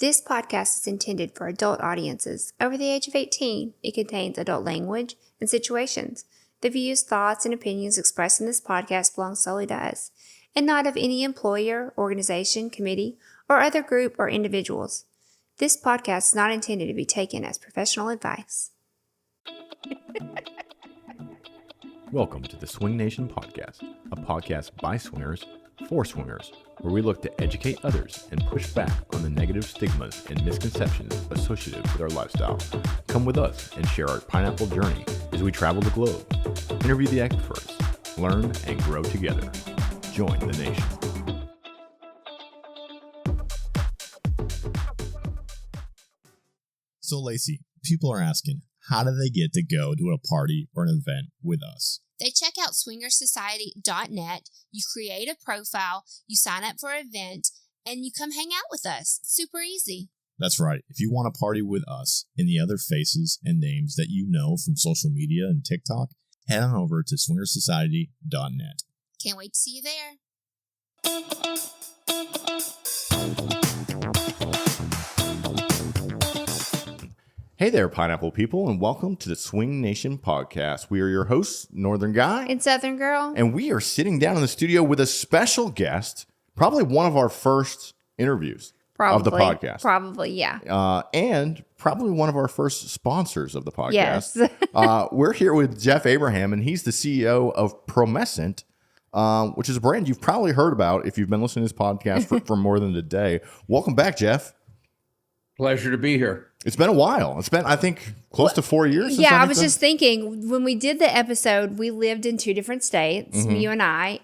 This podcast is intended for adult audiences over the age of 18. It contains adult language and situations. The views, thoughts, and opinions expressed in this podcast belong solely to us, and not of any employer, organization, committee, or other group or individuals. This podcast is not intended to be taken as professional advice. Welcome to the SwingNation podcast, a podcast by swingers for swingers, where we look to educate others and push back on the negative stigmas and misconceptions associated with our lifestyle. Come with us and share our pineapple journey as we travel the globe, interview the experts, learn and grow together. Join the nation. So, Lacy, people are asking, how do they get to go to a party or an event with us? They check out swingersociety.net, you create a profile, you sign up for an event, and you come hang out with us. It's super easy. That's right. If you want to party with us and the other faces and names that you know from social media and TikTok, head on over to swingersociety.net. Can't wait to see you there. Hey there, pineapple people, and welcome to the SwingNation podcast. We are your hosts, Northern Guy And Southern Girl. and we are sitting down in the studio with a special guest, probably one of our first interviews of the podcast. Probably, yeah. And probably one of our first sponsors of the podcast. Yes. We're here with Jeff Abraham, and he's the CEO of Promescent, which is a brand you've probably heard about if you've been listening to this podcast for more than a day. Welcome back, Jeff. Pleasure to be here. It's been a while. It's been, I think, close to 4 years. Yeah, I was just thinking, when we did the episode, we lived in two different states, Mm-hmm. you and I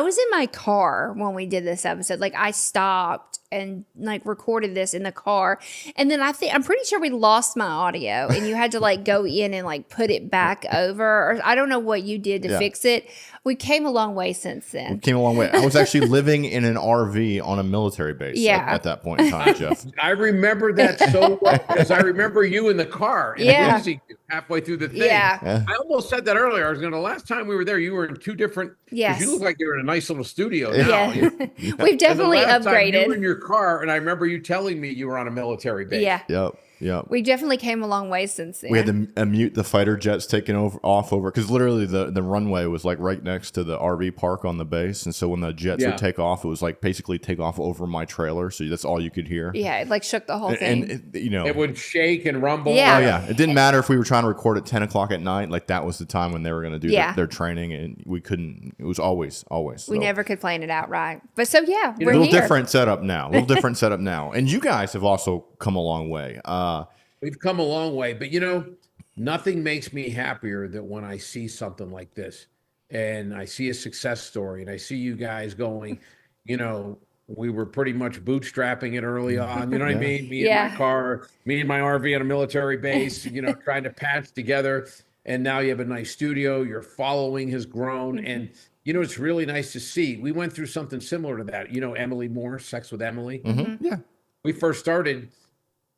was in my car when we did this episode. Like, I stopped and recorded this in the car, and then I'm pretty sure we lost my audio, and you had to go in and put it back over, or I don't know what you did to fix it. We came a long way since then. Came a long way. I was actually living in an RV on a military base at that point in time, Jeff. I remember that so well because I remember you in the car and losing you halfway through the thing. Yeah. I almost said that earlier. I was going to, last time we were there, you were in two different, Yes. you look like you're in a nice little studio now. Yeah. We've definitely and the last time upgraded. you were in your car, and I remember you telling me you were on a military base. Yeah. Yep. We definitely came a long way since then. We had to mute the fighter jets taking off over because literally the runway was right next to the RV park on the base, and so when the jets would take off, it was basically take off over my trailer, so that's all you could hear. Yeah, it shook the whole thing. And It would shake and rumble. Yeah. Oh yeah, it didn't matter if we were trying to record at 10 o'clock at night. That was the time when they were going to do their training, and we couldn't. It was always. We never could plan it out right. But so yeah, we're a little here. different setup now. And you guys have also come a long way. We've come a long way, but nothing makes me happier than when I see something like this and I see a success story and I see you guys going, we were pretty much bootstrapping it early on. You know what I mean? Me and my car, me and my RV on a military base, trying to patch together. And now you have a nice studio. Your following has grown. And, it's really nice to see. We went through something similar to that. Emily Moore, Sex with Emily. Mm-hmm. Yeah. We first started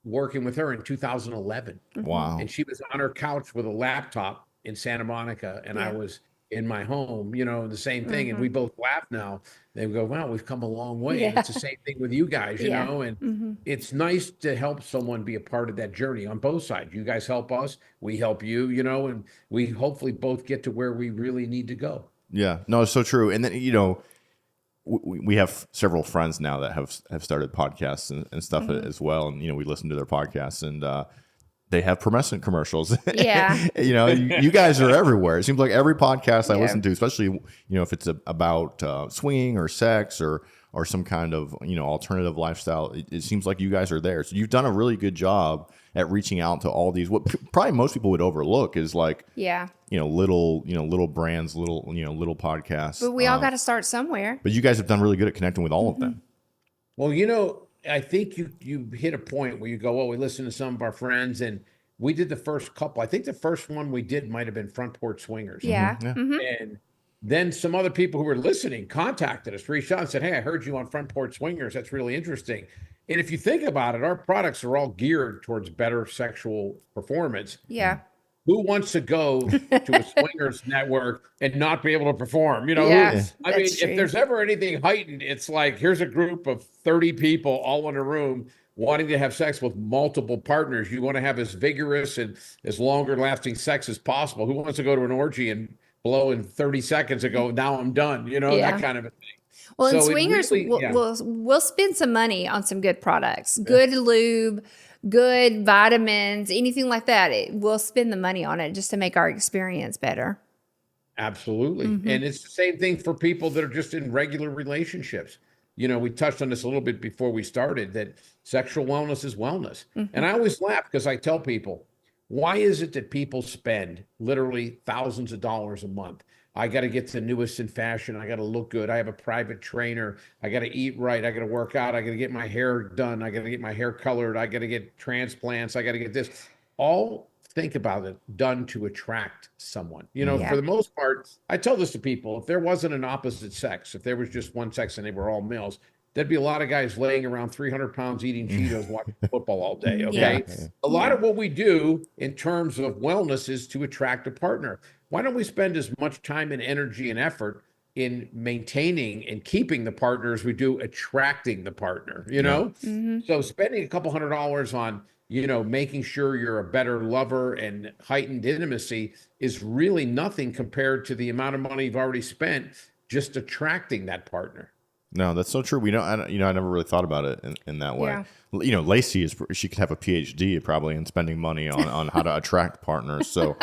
working with her in 2011. Wow. And she was on her couch with a laptop in Santa Monica, and I was in my home, the same thing. And we both laugh now. They go, wow, we've come a long way. Yeah. And it's the same thing with you guys, you know, and it's nice to help someone be a part of that journey on both sides. You guys help us, we help you, and we hopefully both get to where we really need to go. Yeah, no, it's so true. And then, we have several friends now that have started podcasts and stuff as well. And, we listen to their podcasts, and they have Promescent commercials. Yeah. You guys are everywhere. It seems like every podcast I listen to, especially, if it's about swinging or sex or some kind of, alternative lifestyle, it seems like you guys are there. So you've done a really good job at reaching out to all these, what probably most people would overlook is little brands, little podcasts. But we all got to start somewhere. But you guys have done really good at connecting with all of them. Well, I think you hit a point where you go, well, we listened to some of our friends, and we did the first couple. I think the first one we did might have been Front Porch Swingers. Yeah. And then some other people who were listening contacted us, reached out and said, hey, I heard you on Front Porch Swingers. That's really interesting. And if you think about it, our products are all geared towards better sexual performance. Yeah. Who wants to go to a swingers network and not be able to perform? Yeah, I mean, that's true. if there's ever anything heightened, it's like, here's a group of 30 people all in a room wanting to have sex with multiple partners. You want to have as vigorous and as longer lasting sex as possible. Who wants to go to an orgy and blow in 30 seconds and go, now I'm done, that kind of a thing. Well, and So it swingers really- will spend some money on some good products, good lube, good vitamins, anything like that. We'll spend the money on it just to make our experience better. Absolutely. And it's the same thing for people that are just in regular relationships. We touched on this a little bit before we started, that sexual wellness is wellness. And I always laugh because I tell people, why is it that people spend literally thousands of dollars a month? I got to get the newest in fashion. I got to look good. I have a private trainer. I got to eat right. I got to work out. I got to get my hair done. I got to get my hair colored. I got to get transplants. I got to get this. All think about it, done to attract someone. For the most part, I tell this to people, if there wasn't an opposite sex, if there was just one sex and they were all males, there'd be a lot of guys laying around 300 pounds eating Cheetos, watching football all day, okay? Yeah. A lot of what we do in terms of wellness is to attract a partner. Why don't we spend as much time and energy and effort in maintaining and keeping the partner as we do attracting the partner, So spending a couple $100 on making sure you're a better lover and heightened intimacy is really nothing compared to the amount of money you've already spent just attracting that partner. No, that's so true. I never really thought about it in that way. Yeah. Lacy she could have a PhD probably in spending money on how to attract partners. So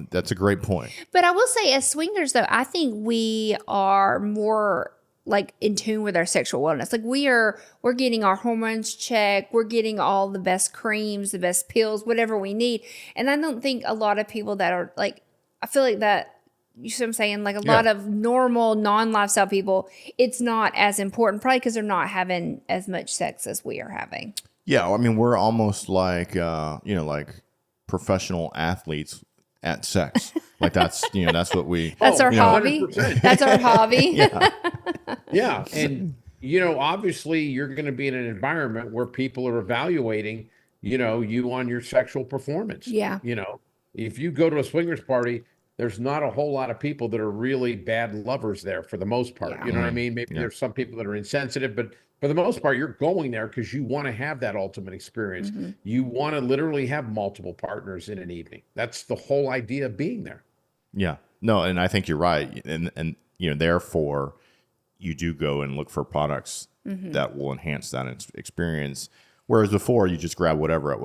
that's a great point. But I will say, as swingers, though, I think we are more like in tune with our sexual wellness. Like we're getting our hormones checked. We're getting all the best creams, the best pills, whatever we need. And I don't think a lot of people that are like, I feel like that, you see what I'm saying? Like a lot of normal non-lifestyle people, it's not as important, probably because they're not having as much sex as we are having. Yeah. I mean, we're almost like, like professional athletes at sex. Like that's what we. That's our hobby. 100%. That's our hobby. Yeah. And, obviously you're going to be in an environment where people are evaluating, you on your sexual performance. Yeah. If you go to a swingers party, there's not a whole lot of people that are really bad lovers there for the most part. Yeah. You know what I mean? Maybe there's some people that are insensitive, but for the most part, you're going there because you want to have that ultimate experience. You want to literally have multiple partners in an evening. That's the whole idea of being there. Yeah. No, and I think you're right. And therefore, you do go and look for products that will enhance that experience. Whereas before, you just grab whatever at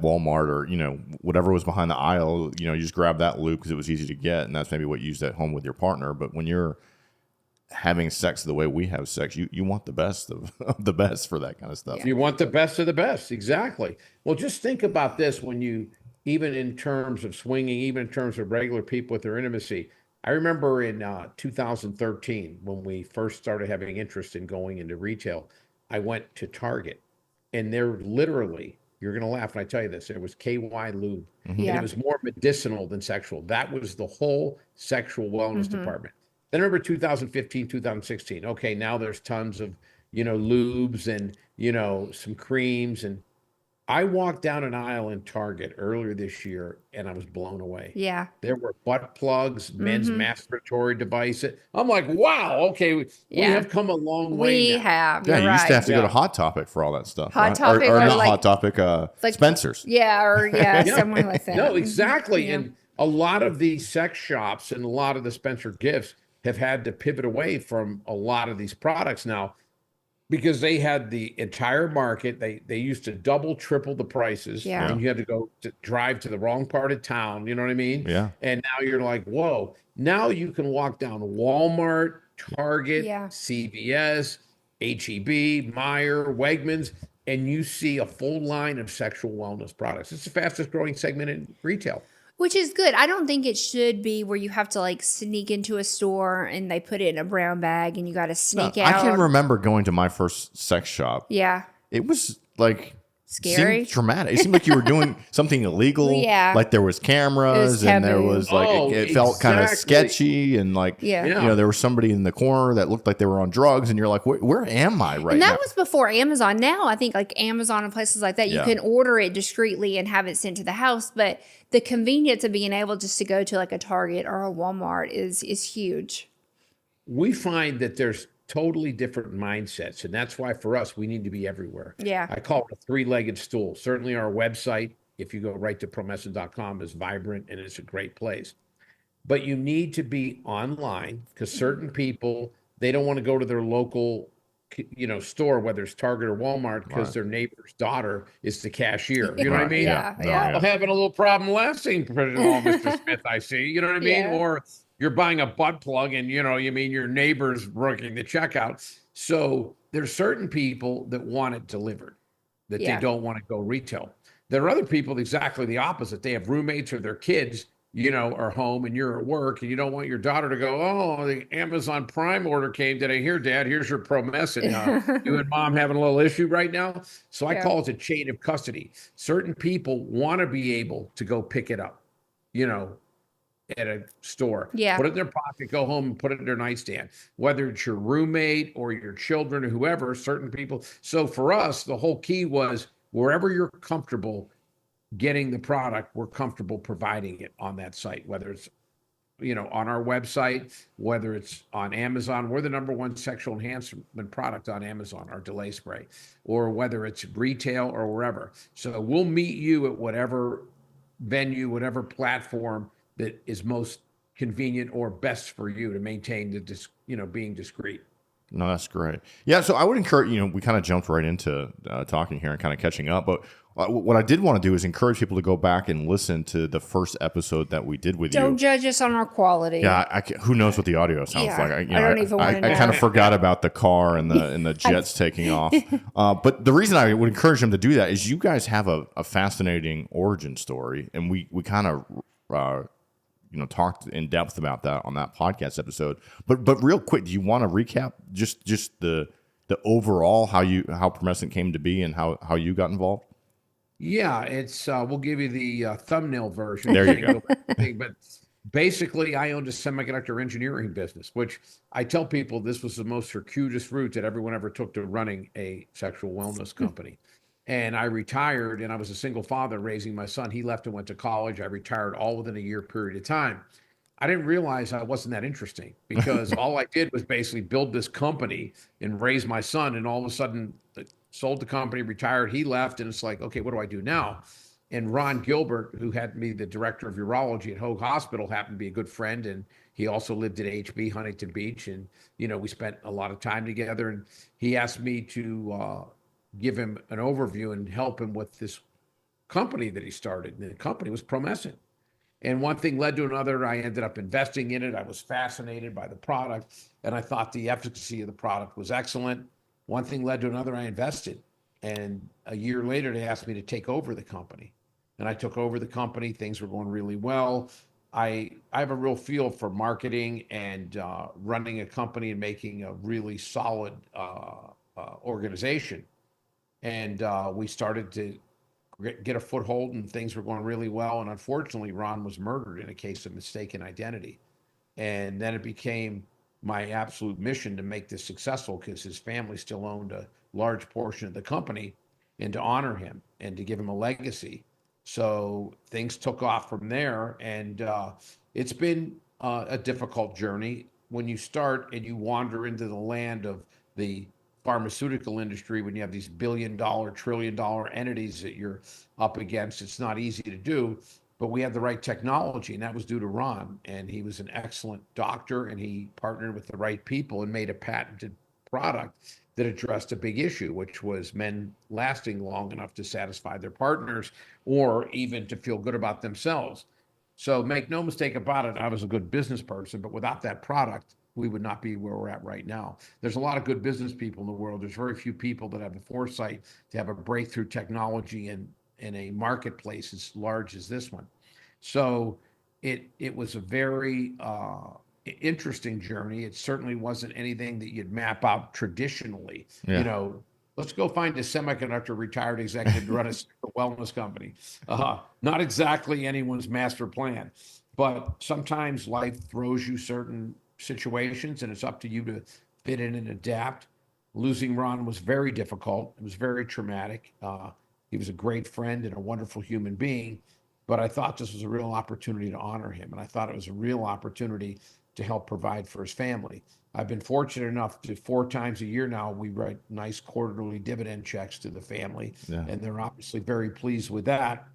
Walmart or whatever was behind the aisle. You just grab that lube because it was easy to get, and that's maybe what you used at home with your partner. But when you're having sex the way we have sex, you want the best of the best for that kind of stuff. You want the best of the best, exactly. Well, just think about this when you, even in terms of swinging, even in terms of regular people with their intimacy. I remember in 2013 when we first started having interest in going into retail, I went to Target. And they're literally, you're going to laugh when I tell you this, there was KY lube. And it was more medicinal than sexual. That was the whole sexual wellness department. Then remember 2015, 2016. Okay, now there's tons of, lubes and, some creams. And I walked down an aisle in Target earlier this year and I was blown away. Yeah. There were butt plugs, men's masturbatory devices. I'm like, wow, okay, we have come a long way. We have. Yeah, you used to have to go to Hot Topic for all that stuff. Hot Topic or not like, Hot Topic, like Spencer's. Yeah, or somewhere like that. No, exactly. And a lot of the sex shops and a lot of the Spencer gifts have had to pivot away from a lot of these products now. Because they had the entire market, they used to double, triple the prices. Yeah. And you had to go to drive to the wrong part of town. You know what I mean? Yeah. And now you're like, whoa. Now you can walk down Walmart, Target, CVS, HEB, Meijer, Wegmans, and you see a full line of sexual wellness products. It's the fastest growing segment in retail. Which is good. I don't think it should be where you have to like sneak into a store and they put it in a brown bag and you got to sneak out. I can remember going to my first sex shop. Yeah. It was like scary, seemed dramatic. It seemed like you were doing something illegal. Yeah. Like there was cameras and there was like it felt kind of sketchy and like there was somebody in the corner that looked like they were on drugs and you're like, where am I right now? And that was before Amazon. Now I think like Amazon and places like that, you can order it discreetly and have it sent to the house, but the convenience of being able just to go to like a Target or a Walmart is huge. We find that there's totally different mindsets. And that's why for us, we need to be everywhere. Yeah. I call it a three-legged stool. Certainly our website, if you go right to promescent.com, is vibrant and it's a great place. But you need to be online because certain people, they don't want to go to their local store, whether it's Target or Walmart, because their neighbor's daughter is the cashier. You know what I mean? Yeah. I'm having a little problem last thing, Mr. Smith, I see. You know what I mean? Yeah. Or you're buying a butt plug and, you mean your neighbor's working the checkout. So there's certain people that want it delivered, that they don't want to go retail. There are other people exactly the opposite. They have roommates or their kids, are home and you're at work and you don't want your daughter to go, oh, the Amazon Prime order came today. Here, Dad, here's your Promescent. You and Mom having a little issue right now. So I call it a chain of custody. Certain people want to be able to go pick it up, at a store. Yeah. Put it in their pocket, go home and put it in their nightstand. Whether it's your roommate or your children or whoever, certain people. So for us, the whole key was wherever you're comfortable getting the product, we're comfortable providing it on that site, whether it's on our website, whether it's on Amazon. We're the #1 sexual enhancement product on Amazon, our delay spray, or whether it's retail or wherever. So we'll meet you at whatever venue, whatever platform that is most convenient or best for you to maintain the being discreet. No, that's great. Yeah, so I would encourage, we kind of jumped right into talking here and kind of catching up, but what I did want to do is encourage people to go back and listen to the first episode that we did with you. Don't judge us on our quality. Yeah, who knows what the audio sounds like? I don't even want to know. I kind of forgot about the car and the jets taking off. But the reason I would encourage them to do that is you guys have a fascinating origin story, and we kind of talked in depth about that on that podcast episode. But real quick, do you want to recap just the overall how Promescent came to be and how you got involved? Yeah, it's we'll give you the thumbnail version. There you go. But basically, I owned a semiconductor engineering business, which I tell people this was the most circuitous route that everyone ever took to running a sexual wellness company. And I retired, and I was a single father raising my son. He left and went to college. I retired all within a year period of time. I didn't realize I wasn't that interesting because all I did was basically build this company and raise my son. And all of a sudden, sold the company, retired. He left, and it's like, okay, what do I do now? And Ron Gilbert, who had me the director of urology at Hoag Hospital, happened to be a good friend, and he also lived at HB, Huntington Beach, and we spent a lot of time together. And he asked me to give him an overview and help him with this company that he started. And the company was Promescent. And one thing led to another. I ended up investing in it. I was fascinated by the product, and I thought the efficacy of the product was excellent. One thing led to another. I invested. And a year later, they asked me to take over the company. And I took over the company. Things were going really well. I have a real feel for marketing and running a company and making a really solid organization. And we started to get a foothold, and things were going really well. And unfortunately, Ron was murdered in a case of mistaken identity. And then it became my absolute mission to make this successful because his family still owned a large portion of the company, and to honor him and to give him a legacy. So things took off from there. And it's been a difficult journey when you start and you wander into the land of the pharmaceutical industry. When you have these billion-dollar, trillion-dollar entities that you're up against, it's not easy to do. But we had the right technology, and that was due to Ron. And he was an excellent doctor, and he partnered with the right people and made a patented product that addressed a big issue, which was men lasting long enough to satisfy their partners or even to feel good about themselves. So make no mistake about it, I was a good business person, but without that product, we would not be where we're at right now. There's a lot of good business people in the world. There's very few people that have the foresight to have a breakthrough technology in a marketplace as large as this one. So it was a very interesting journey. It certainly wasn't anything that you'd map out traditionally. Yeah. Let's go find a semiconductor retired executive to run a wellness company. Not exactly anyone's master plan, but sometimes life throws you certain situations, and it's up to you to fit in and adapt. Losing Ron was very difficult. It was very traumatic. He was a great friend and a wonderful human being, but I thought this was a real opportunity to honor him, and I thought it was a real opportunity to help provide for his family. I've been fortunate enough to 4 times a year now, we write nice quarterly dividend checks to the family, and they're obviously very pleased with that.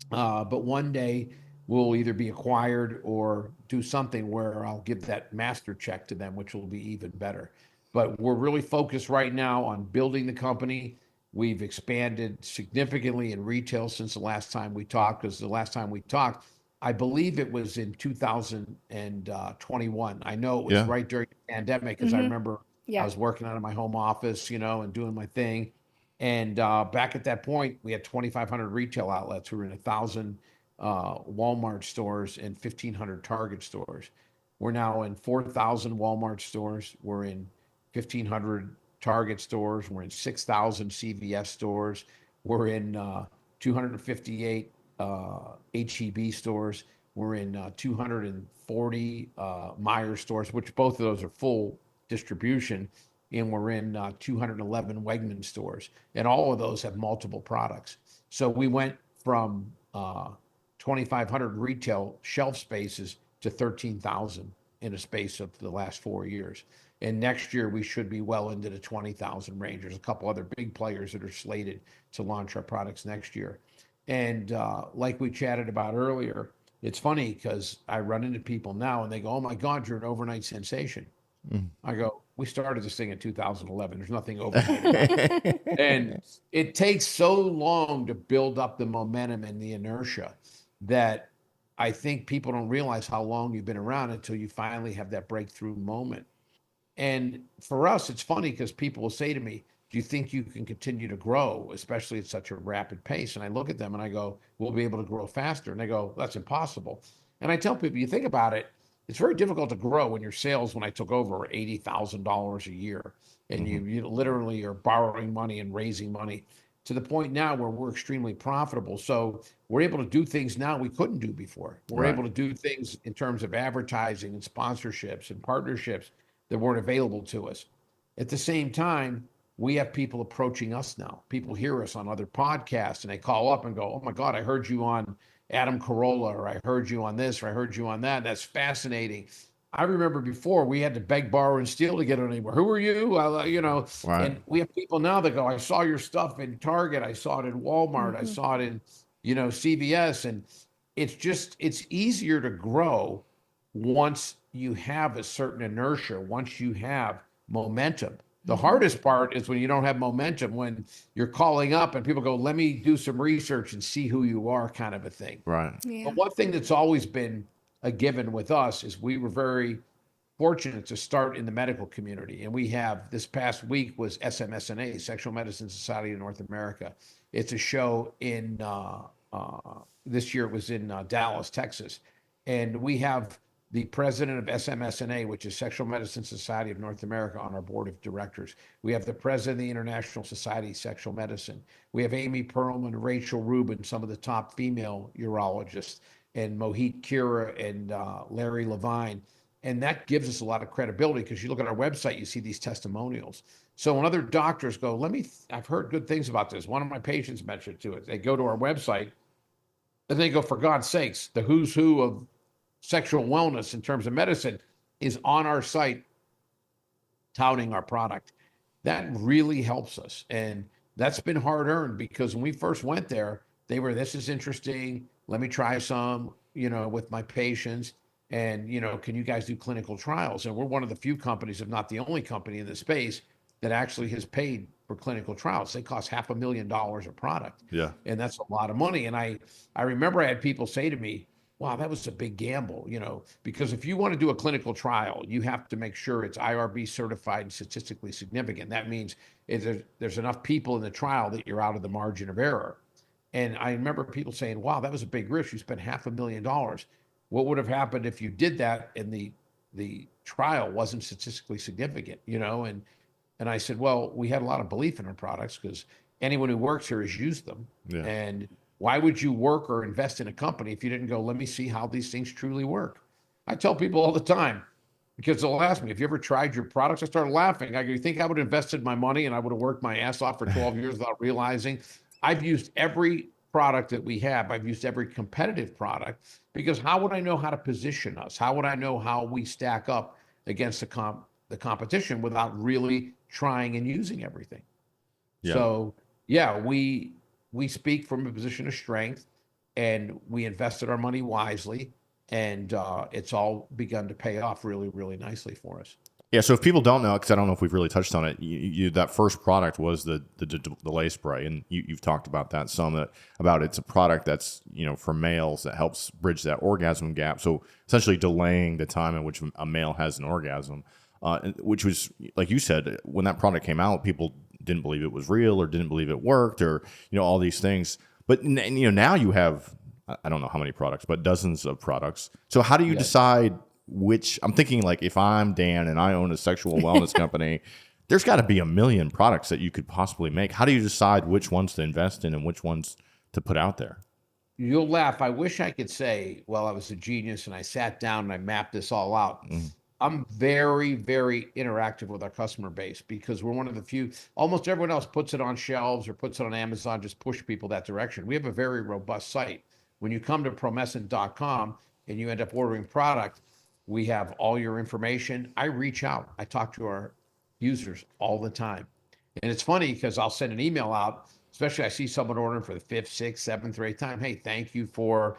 But one day we'll either be acquired or do something where I'll give that master check to them, which will be even better. But we're really focused right now on building the company. We've expanded significantly in retail since the last time we talked, because the last time we talked, I believe it was in 2021. I know it was right during the pandemic, because I remember I was working out of my home office, and doing my thing. And back at that point, we had 2,500 retail outlets. We were in 1,000 Walmart stores and 1,500 Target stores. We're now in 4,000 Walmart stores. We're in 1,500 Target stores. We're in 6,000 CVS stores. We're in 258 HEB stores. We're in 240 Meijer stores, which both of those are full distribution. And we're in 211 Wegman stores. And all of those have multiple products. So we went from 2,500 retail shelf spaces to 13,000 in a space of the last 4 years. And next year, we should be well into the 20,000 range. There's a couple other big players that are slated to launch our products next year. And like we chatted about earlier, it's funny because I run into people now and they go, "Oh my God, you're an overnight sensation." I go, "We started this thing in 2011. There's nothing overnight about it." And it takes so long to build up the momentum and the inertia that I think people don't realize how long you've been around until you finally have that breakthrough moment. And for us, it's funny because people will say to me, "Do you think you can continue to grow, especially at such a rapid pace?" And I look at them and I go, "We'll be able to grow faster." And they go, "That's impossible." And I tell people, you think about it, it's very difficult to grow when your sales, when I took over, were $80,000 a year. And you literally are borrowing money and raising money to the point now where we're extremely profitable. So we're able to do things now we couldn't do before. We're able to do things in terms of advertising and sponsorships and partnerships that weren't available to us. At the same time, we have people approaching us now. People hear us on other podcasts and they call up and go, "Oh my God, I heard you on Adam Carolla, or I heard you on this, or I heard you on that. That's fascinating." I remember before we had to beg, borrow, and steal to get it anywhere. "Who are you?" And we have people now that go, "I saw your stuff in Target. I saw it in Walmart. I saw it in, CVS." And it's easier to grow once you have a certain inertia, once you have momentum. The hardest part is when you don't have momentum, when you're calling up and people go, "Let me do some research and see who you are," kind of a thing. Right. Yeah. But one thing that's always been a given with us is we were very fortunate to start in the medical community. And we have, this past week was SMSNA, Sexual Medicine Society of North America. It's a show in, this year it was in Dallas, Texas. And we have the president of SMSNA, which is Sexual Medicine Society of North America, on our board of directors. We have the president of the International Society of Sexual Medicine. We have Amy Perlman, Rachel Rubin, some of the top female urologists, and Mohit Kira and Larry Levine. And that gives us a lot of credibility because you look at our website, you see these testimonials. So when other doctors go, I've heard good things about this. One of my patients mentioned to it. They go to our website and they go, "For God's sakes, the who's who of sexual wellness in terms of medicine is on our site touting our product." That really helps us. And that's been hard earned because when we first went there, they were, "This is interesting. Let me try some, with my patients. And, can you guys do clinical trials?" And we're one of the few companies, if not the only company in the space, that actually has paid for clinical trials. They cost $500,000 a product. Yeah. And that's a lot of money. And I remember I had people say to me, "Wow, that was a big gamble," because if you want to do a clinical trial, you have to make sure it's IRB certified and statistically significant. That means there's enough people in the trial that you're out of the margin of error. And I remember people saying, "Wow, that was a big risk. You spent $500,000. What would have happened if you did that and the trial wasn't statistically significant?" And I said, "Well, we had a lot of belief in our products because anyone who works here has used them. Yeah. And why would you work or invest in a company if you didn't go, let me see how these things truly work?" I tell people all the time, because they'll ask me, "Have you ever tried your products?" I started laughing. I go, "You think I would have invested my money and I would have worked my ass off for 12 years without realizing?" I've used every product that we have. I've used every competitive product because how would I know how to position us? How would I know how we stack up against the the competition without really trying and using everything. Yeah. So yeah, we speak from a position of strength, and we invested our money wisely, and it's all begun to pay off really, really nicely for us. Yeah, so if people don't know, because I don't know if we've really touched on it, that first product was the delay spray, and you've talked about that some, about it's a product that's, for males that helps bridge that orgasm gap. So essentially delaying the time in which a male has an orgasm, which was, like you said, when that product came out, people didn't believe it was real or didn't believe it worked, or all these things. But now you have, I don't know how many products, but dozens of products. So how do you decide which? I'm thinking, like, if I'm Dan and I own a sexual wellness company, there's got to be a million products that you could possibly make. How do you decide which ones to invest in and which ones to put out there? You'll laugh. I wish I could say, well, I was a genius and I sat down and I mapped this all out. I'm very, very interactive with our customer base, because we're one of the few. Almost everyone else puts it on shelves or puts it on Amazon, just push people that direction. We have a very robust site. When you come to Promescent.com and you end up ordering product, we have all your information. I reach out. I talk to our users all the time. And it's funny because I'll send an email out, especially I see someone ordering for the 5th, 6th, 7th, or 8th time. Hey, thank you for,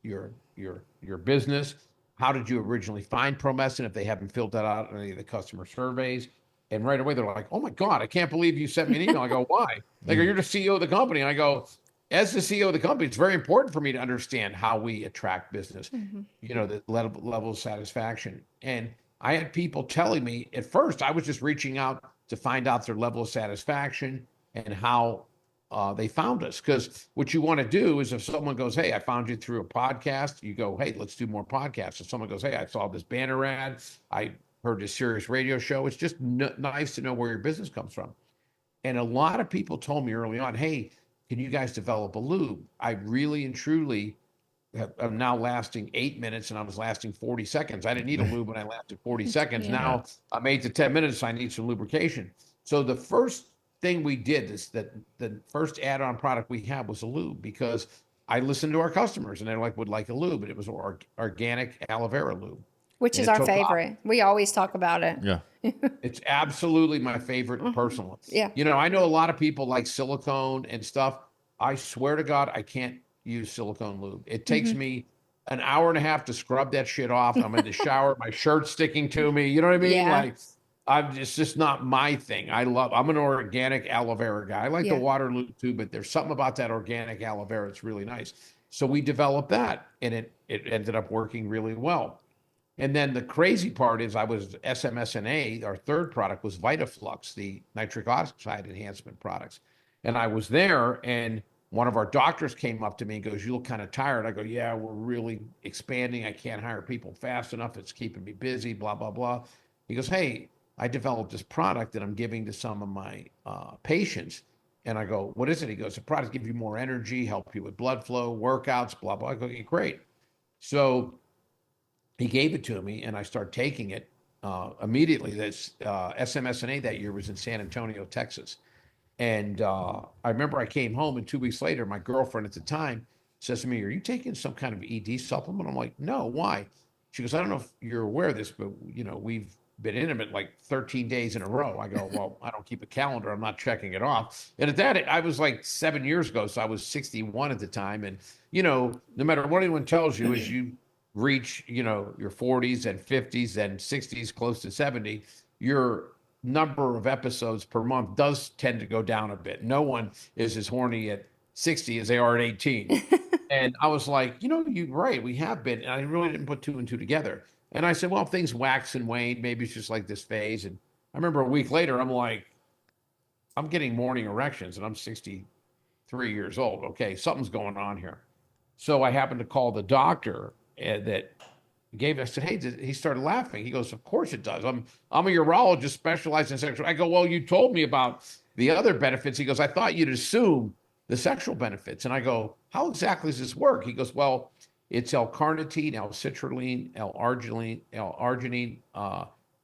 your business. How did you originally find Promescent if they haven't filled that out in any of the customer surveys? And right away, they're like, oh my God, I can't believe you sent me an email. I go, why? They go, you're the CEO of the company. And I go, as the CEO of the company, it's very important for me to understand how we attract business, the level of satisfaction. And I had people telling me, at first, I was just reaching out to find out their level of satisfaction and how they found us. Because what you want to do is, if someone goes, hey, I found you through a podcast, you go, hey, let's do more podcasts. If someone goes, hey, I saw this banner ad, I heard this Sirius radio show, it's just nice to know where your business comes from. And a lot of people told me early on, hey, can you guys develop a lube? I really and truly am now lasting 8 minutes, and I was lasting 40 seconds. I didn't need a lube when I lasted 40 seconds. Now I'm 8 to 10 minutes. I need some lubrication. So the first thing we did is that the first add-on product we had was a lube, because I listened to our customers and they would like a lube, and it was organic aloe vera lube. Which is our favorite. We always talk about it. Yeah. It's absolutely my favorite personally. Yeah. I know a lot of people like silicone and stuff. I swear to God, I can't use silicone lube. It takes me an hour and a half to scrub that shit off. I'm in the shower, my shirt's sticking to me. You know what I mean? Yeah. It's just not my thing. I'm an organic aloe vera guy. I like the water lube too, but there's something about that organic aloe vera. It's really nice. So we developed that, and it ended up working really well. And then the crazy part is, I was SMSNA, our third product was VitaFlux, the nitric oxide enhancement products. And I was there, and one of our doctors came up to me and goes, you look kind of tired. I go, yeah, we're really expanding. I can't hire people fast enough. It's keeping me busy, blah, blah, blah. He goes, hey, I developed this product that I'm giving to some of my patients. And I go, what is it? He goes, the product gives you more energy, help you with blood flow, workouts, blah, blah. I go, yeah, great. So he gave it to me, and I started taking it immediately. This SMSNA that year was in San Antonio, Texas. And I remember I came home, and 2 weeks later, my girlfriend at the time says to me, are you taking some kind of ED supplement? I'm like, no, why? She goes, I don't know if you're aware of this, but we've been intimate like 13 days in a row. I go, well, I don't keep a calendar. I'm not checking it off. And at that, I was like 7 years ago. So I was 61 at the time. And, no matter what anyone tells you, as you reach, your 40s and 50s and 60s, close to 70, your number of episodes per month does tend to go down a bit. No one is as horny at 60 as they are at 18. And I was like, you're right. We have been. And I really didn't put 2 and 2 together. And I said, well, things wax and wane. Maybe it's just like this phase. And I remember a week later, I'm like, I'm getting morning erections, and I'm 63 years old. Okay, something's going on here. So I happened to call the doctor that gave us. I said, hey, he started laughing. He goes, of course it does. I'm a urologist specialized in sexual. I go, well, you told me about the other benefits. He goes, I thought you'd assume the sexual benefits. And I go, how exactly does this work? He goes, well, it's L-carnitine, L-citrulline, L-arginine,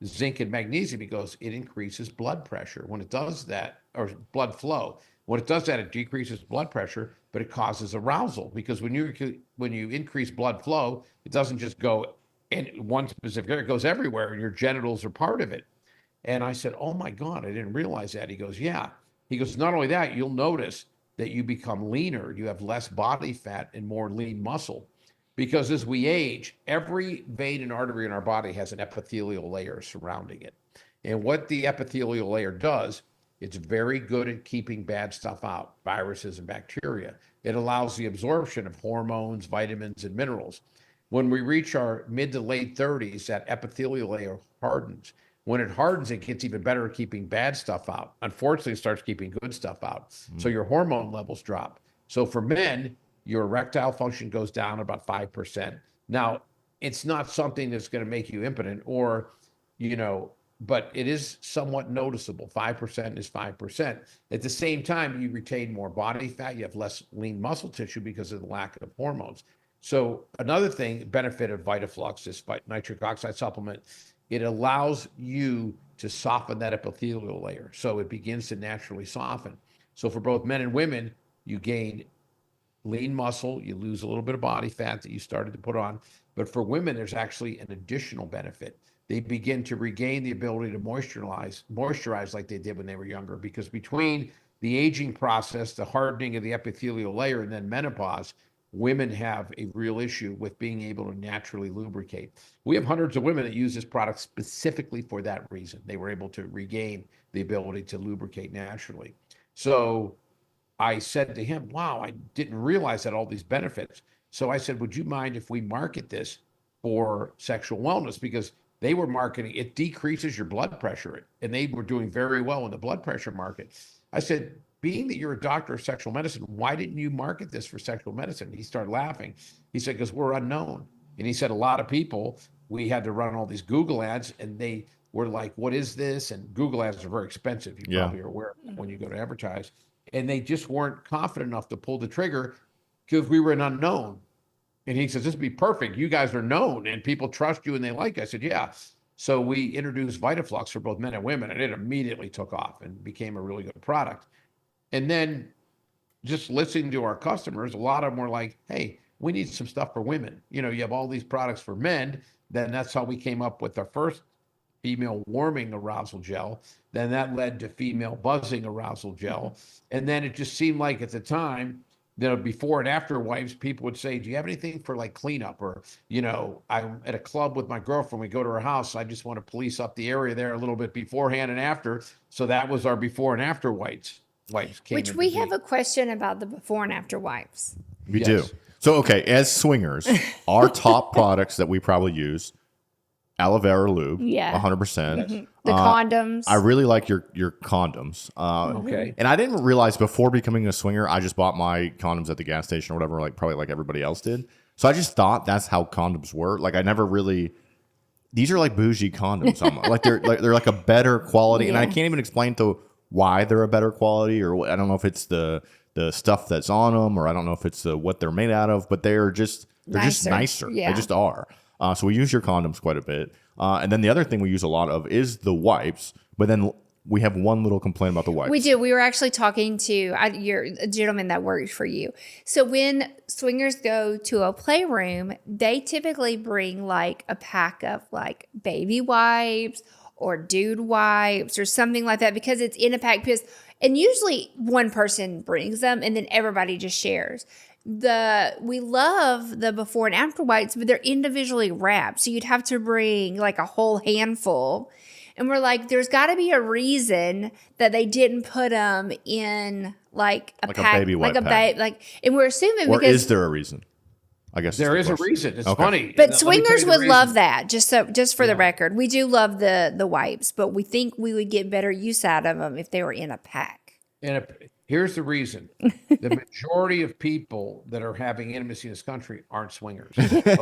zinc, and magnesium. He goes, it increases blood pressure. When it does that, or blood flow, when it does that, it decreases blood pressure, but it causes arousal, because when you increase blood flow, it doesn't just go and one specific area, it goes everywhere, and your genitals are part of it. And I said, oh my God, I didn't realize that. He goes, yeah. He goes, not only that, you'll notice that you become leaner, you have less body fat and more lean muscle. Because as we age, every vein and artery in our body has an epithelial layer surrounding it. And what the epithelial layer does, it's very good at keeping bad stuff out, viruses and bacteria. It allows the absorption of hormones, vitamins, and minerals. When we reach our mid to late 30s, that epithelial layer hardens. When it hardens, it gets even better at keeping bad stuff out. Unfortunately, it starts keeping good stuff out. So your hormone levels drop. So for men, your erectile function goes down about 5%. Now, it's not something that's going to make you impotent or, but it is somewhat noticeable. 5% is 5%. At the same time, you retain more body fat. You have less lean muscle tissue because of the lack of hormones. So another thing, benefit of VitaFlux, this nitric oxide supplement, it allows you to soften that epithelial layer. So it begins to naturally soften. So for both men and women, you gain lean muscle, you lose a little bit of body fat that you started to put on. But for women, there's actually an additional benefit. They begin to regain the ability to moisturize like they did when they were younger, because between the aging process, the hardening of the epithelial layer, and then menopause, women have a real issue with being able to naturally lubricate. We have hundreds of women that use this product specifically for that reason. They were able to regain the ability to lubricate naturally. So I said to him, wow, I didn't realize that all these benefits. So I said, would you mind if we market this for sexual wellness? Because they were marketing, it decreases your blood pressure, and they were doing very well in the blood pressure market. I said, being that you're a doctor of sexual medicine, why didn't you market this for sexual medicine? He started laughing. He said, because we're unknown. And he said, a lot of people, we had to run all these Google ads, and they were like, what is this? And Google ads are very expensive. You probably are aware when you go to advertise. And they just weren't confident enough to pull the trigger because we were an unknown. And he says, this would be perfect. You guys are known and people trust you and they like you. I said, yeah. So we introduced VitaFlux for both men and women, and it immediately took off and became a really good product. And then just listening to our customers, a lot of them were like, hey, we need some stuff for women. You have all these products for men. Then that's how we came up with our first female warming arousal gel. Then that led to female buzzing arousal gel. And then it just seemed like at the time, before and after wipes, people would say, do you have anything for like cleanup? Or, I'm at a club with my girlfriend, we go to her house, I just want to police up the area there a little bit beforehand and after. So that was our before and after wipes. Which we have a question about the before and after wipes. We do. So, okay, as swingers, our top products that we probably use, aloe vera lube, 100%. Mm-hmm. The condoms. I really like your condoms. Okay. And I didn't realize before becoming a swinger, I just bought my condoms at the gas station or whatever, probably like everybody else did. So I just thought that's how condoms were. Like I never really. These are like bougie condoms. They're like a better quality, and I can't even explain why they're a better quality, or I don't know if it's the stuff that's on them, or I don't know if it's what they're made out of, but they're just nicer. Yeah. They just are. So we use your condoms quite a bit. And then the other thing we use a lot of is the wipes, but then we have one little complaint about the wipes. We do. We were actually talking to a gentleman that worked for you. So when swingers go to a playroom, they typically bring like a pack of like baby wipes or dude wipes or something like that, because it's in a pack. And usually one person brings them and then everybody just shares. We love the before and after wipes, but they're individually wrapped. So you'd have to bring like a whole handful. And we're like, there's got to be a reason that they didn't put them in like a pack, a baby wipe pack. And we're assuming or because is there a reason? I guess there is a reason. It's funny. But swingers would love that. Just for the record, we do love the wipes, but we think we would get better use out of them if they were in a pack. And here's the reason. The majority of people that are having intimacy in this country aren't swingers. Okay?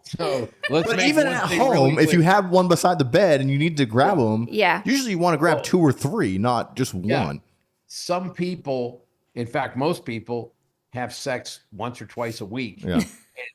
So let's but make even one at thing home, really if you have one beside the bed and you need to grab them, usually you want to grab two or three, not just one. Some people, in fact, most people have sex once or twice a week. Yeah. And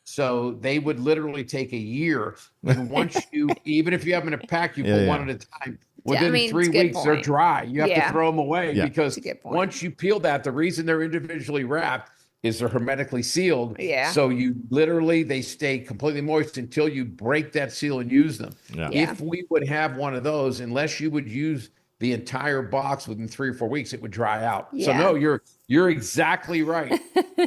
so they would literally take a year. And once even if you have them in a pack, you pull one at a time. Within 3 weeks, they're dry. You have to throw them away because once you peel that, the reason they're individually wrapped, is they're hermetically sealed. Yeah. So they stay completely moist until you break that seal and use them. Yeah. If we would have one of those, unless you would use the entire box within 3 or 4 weeks, it would dry out. So Yeah. no, you're exactly right.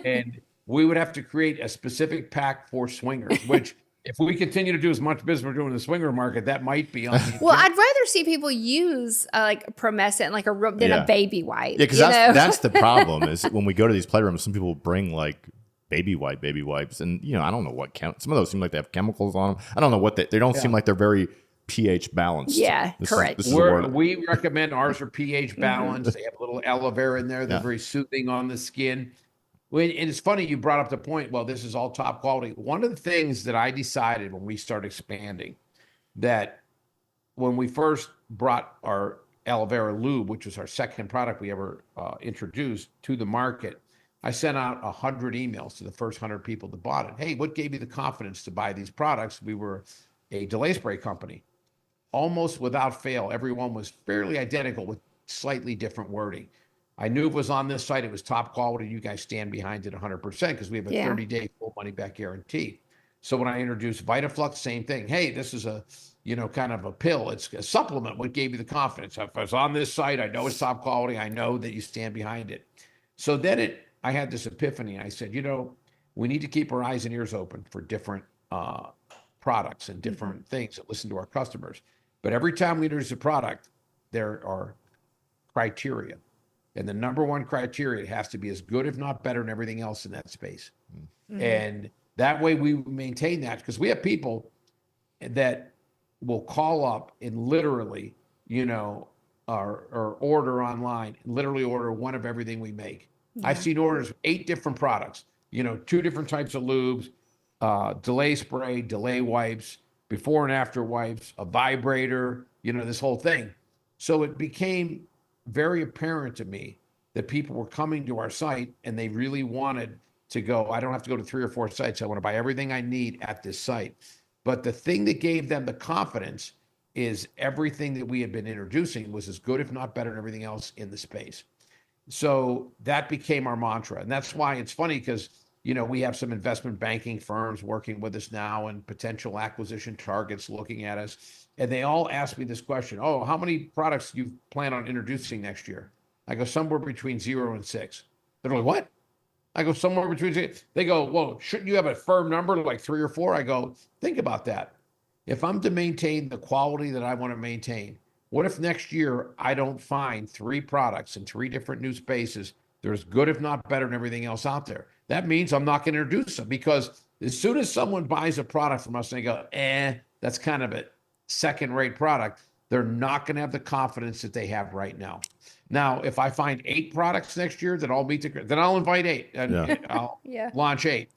And we would have to create a specific pack for swingers, which if we continue to do as much business we're doing in the swinger market, that might be on the Well, I'd rather see people use like Promescent, like than a baby wipe. Yeah, because that's the problem is when we go to these playrooms, some people bring like baby wipes, and I don't know what some of those seem like they have chemicals on them. I don't know what they don't seem like they're very pH balanced. Yeah, correct. We recommend ours are pH balanced. They have a little aloe vera in there. They're very soothing on the skin. And it's funny you brought up the point, well, this is all top quality. One of the things that I decided when we started expanding, that when we first brought our aloe vera lube, which was our second product we ever introduced to the market, I sent out 100 emails to the first 100 people that bought it. Hey, what gave you the confidence to buy these products? We were a delay spray company. Almost without fail, everyone was fairly identical with slightly different wording. I knew it was on this site. It was top quality. You guys stand behind it 100% because we have a 30-day full money back guarantee. So when I introduced VitaFlux, same thing. Hey, this is a, kind of a pill. It's a supplement. What gave you the confidence? If I was on this site, I know it's top quality. I know that you stand behind it. So then I had this epiphany. I said, we need to keep our eyes and ears open for different products and different things that listen to our customers. But every time we introduce a product, there are criteria. And the number one criteria, it has to be as good, if not better, than everything else in that space. Mm-hmm. And that way we maintain that, because we have people that will call up and literally, or order online, literally order one of everything we make. Yeah. I've seen orders of 8 different products, 2 different types of lubes, delay spray, delay wipes, before and after wipes, a vibrator, this whole thing. So it became very apparent to me that people were coming to our site and they really wanted to go, I don't have to go to 3 or 4 sites. I want to buy everything I need at this site. But the thing that gave them the confidence is everything that we had been introducing was as good, if not better, than everything else in the space. So that became our mantra. And that's why it's funny because, we have some investment banking firms working with us now and potential acquisition targets looking at us. And they all ask me this question, oh, how many products do you plan on introducing next year? I go, somewhere between 0 and 6. They're like, what? I go, somewhere between 6. They go, well, shouldn't you have a firm number like 3 or 4? I go, think about that. If I'm to maintain the quality that I want to maintain, what if next year I don't find 3 products in 3 different new spaces that are as good, if not better, than everything else out there? That means I'm not going to introduce them, because as soon as someone buys a product from us and they go, that's kind of a second-rate product, they're not going to have the confidence that they have right now. Now, if I find 8 products next year that all meet then I'll invite 8 and I'll launch 8.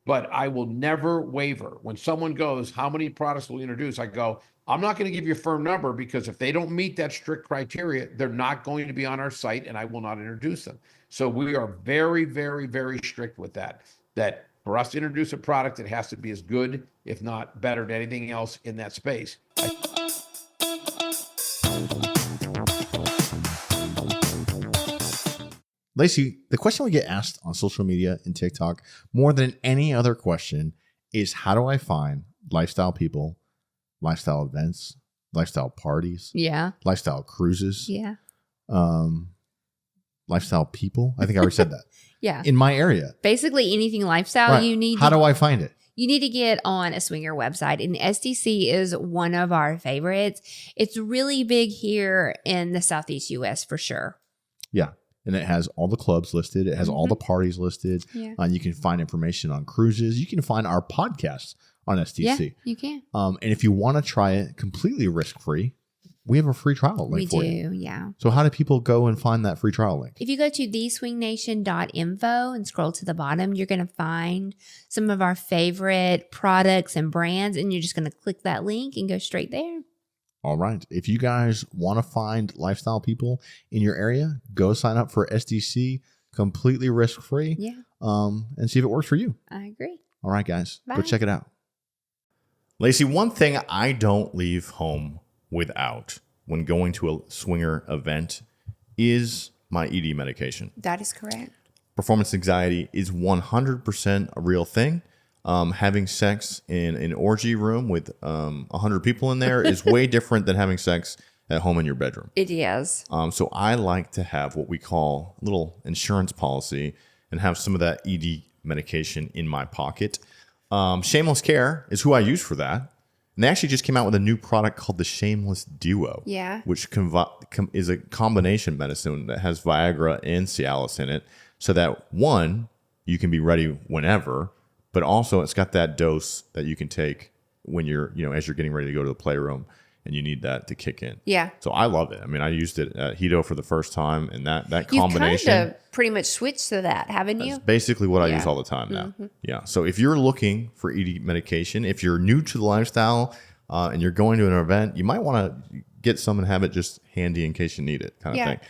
But I will never waver. When someone goes, how many products will you introduce? I go, I'm not going to give you a firm number, because if they don't meet that strict criteria, they're not going to be on our site and I will not introduce them. So we are very, very, very strict with that for us to introduce a product, it has to be as good, if not better, than anything else in that space. Lacy, the question we get asked on social media and TikTok more than any other question is, how do I find lifestyle people, lifestyle events, lifestyle parties, lifestyle cruises, lifestyle people? I think I already said that. In my area. Basically anything lifestyle you need. How do I find it? You need to get on a swinger website, and SDC is one of our favorites. It's really big here in the Southeast US for sure. Yeah. And it has all the clubs listed. It has all the parties listed. Yeah. You can find information on cruises. You can find our podcasts on SDC. Yeah, you can. And if you want to try it completely risk-free, we have a free trial link for you. We do, yeah. So how do people go and find that free trial link? If you go to TheSwingNation.info and scroll to the bottom, you're going to find some of our favorite products and brands, and you're just going to click that link and go straight there. All right. If you guys want to find lifestyle people in your area, go sign up for SDC, completely risk-free, and see if it works for you. I agree. All right, guys. Bye. Go check it out. Lacy, one thing I don't leave home without when going to a swinger event is my ED medication. That is correct. performance anxiety is 100% a real thing. Having sex in an orgy room with 100 people in there is way different than having sex at home in your bedroom. It is. So I like to have what we call a little insurance policy and have some of that ED medication in my pocket. Shameless Care is who I use for that. And they actually just came out with a new product called the Shameless Duo. Yeah. Which is a combination medicine that has Viagra and Cialis in it. So that one, you can be ready whenever, but also it's got that dose that you can take when you're, as you're getting ready to go to the playroom and you need that to kick in. Yeah. So I love it. I mean, I used it at Hito for the first time, and that You've combination. kind of pretty much switched to that, haven't you? That's basically what I Yeah. use all the time now. Yeah. So if you're looking for ED medication, if you're new to the lifestyle and you're going to an event, you might want to get some and have it just handy in case you need it, kind of thing.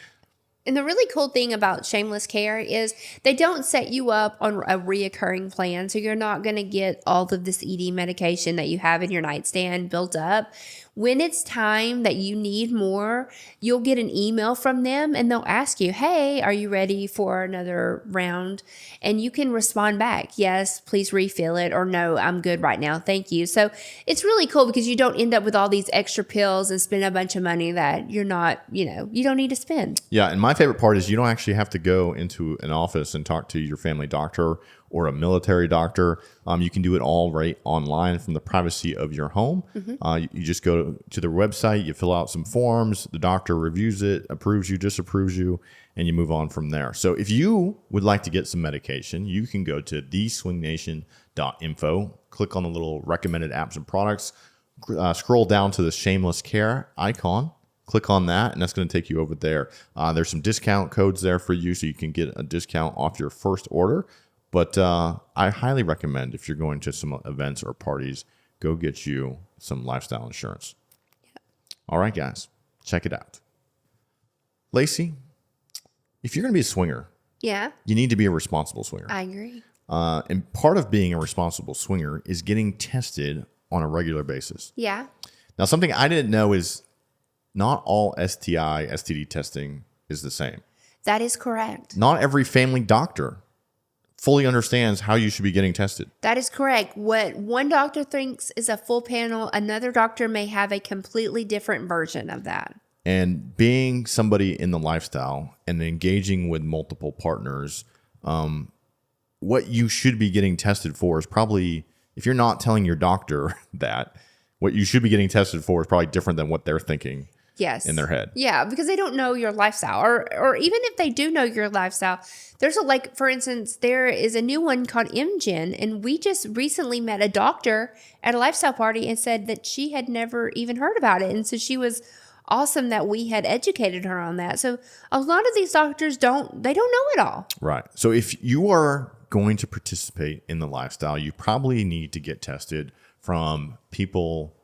And the really cool thing about Shameless Care is they don't set you up on a reoccurring plan. So you're not going to get all of this ED medication that you have in your nightstand built up. When it's time that you need more, you'll get an email from them and they'll ask you, hey, are you ready for another round? And you can respond back, yes, please refill it, or no, I'm good right now, thank you. So it's really cool because you don't end up with all these extra pills and spend a bunch of money that you're not, you don't need to spend. Yeah. And my favorite part is you don't actually have to go into an office and talk to your family doctor or a military doctor. You can do it all right online from the privacy of your home. You just go to their website, you fill out some forms, the doctor reviews it, approves you, disapproves you, and you move on from there. So if you would like to get some medication, you can go to TheSwingNation.info, click on the little recommended apps and products, scroll down to the Shameless Care icon, click on that, and that's going to take you over there. There's some discount codes there for you so you can get a discount off your first order. But I highly recommend if you're going to some events or parties, go get you some lifestyle insurance. Yeah. All right, guys, check it out. Lacey, if you're going to be a swinger, you need to be a responsible swinger. I agree. And part of being a responsible swinger is getting tested on a regular basis. Yeah. Now, something I didn't know is not all STI, STD testing is the same. That is correct. Not every family doctor fully understands how you should be getting tested. That is correct. What one doctor thinks is a full panel, another doctor may have a completely different version of that. And being somebody in the lifestyle and engaging with multiple partners, what you should be getting tested for is probably, if you're not telling your doctor that, what you should be getting tested for is probably different than what they're thinking. Yes. In their head. Yeah, because they don't know your lifestyle. Or even if they do know your lifestyle, there's for instance, there is a new one called MGen, and we just recently met a doctor at a lifestyle party and said that she had never even heard about it. And so she was awesome that we had educated her on that. So a lot of these doctors don't know it all. Right. So if you are going to participate in the lifestyle, you probably need to get tested from people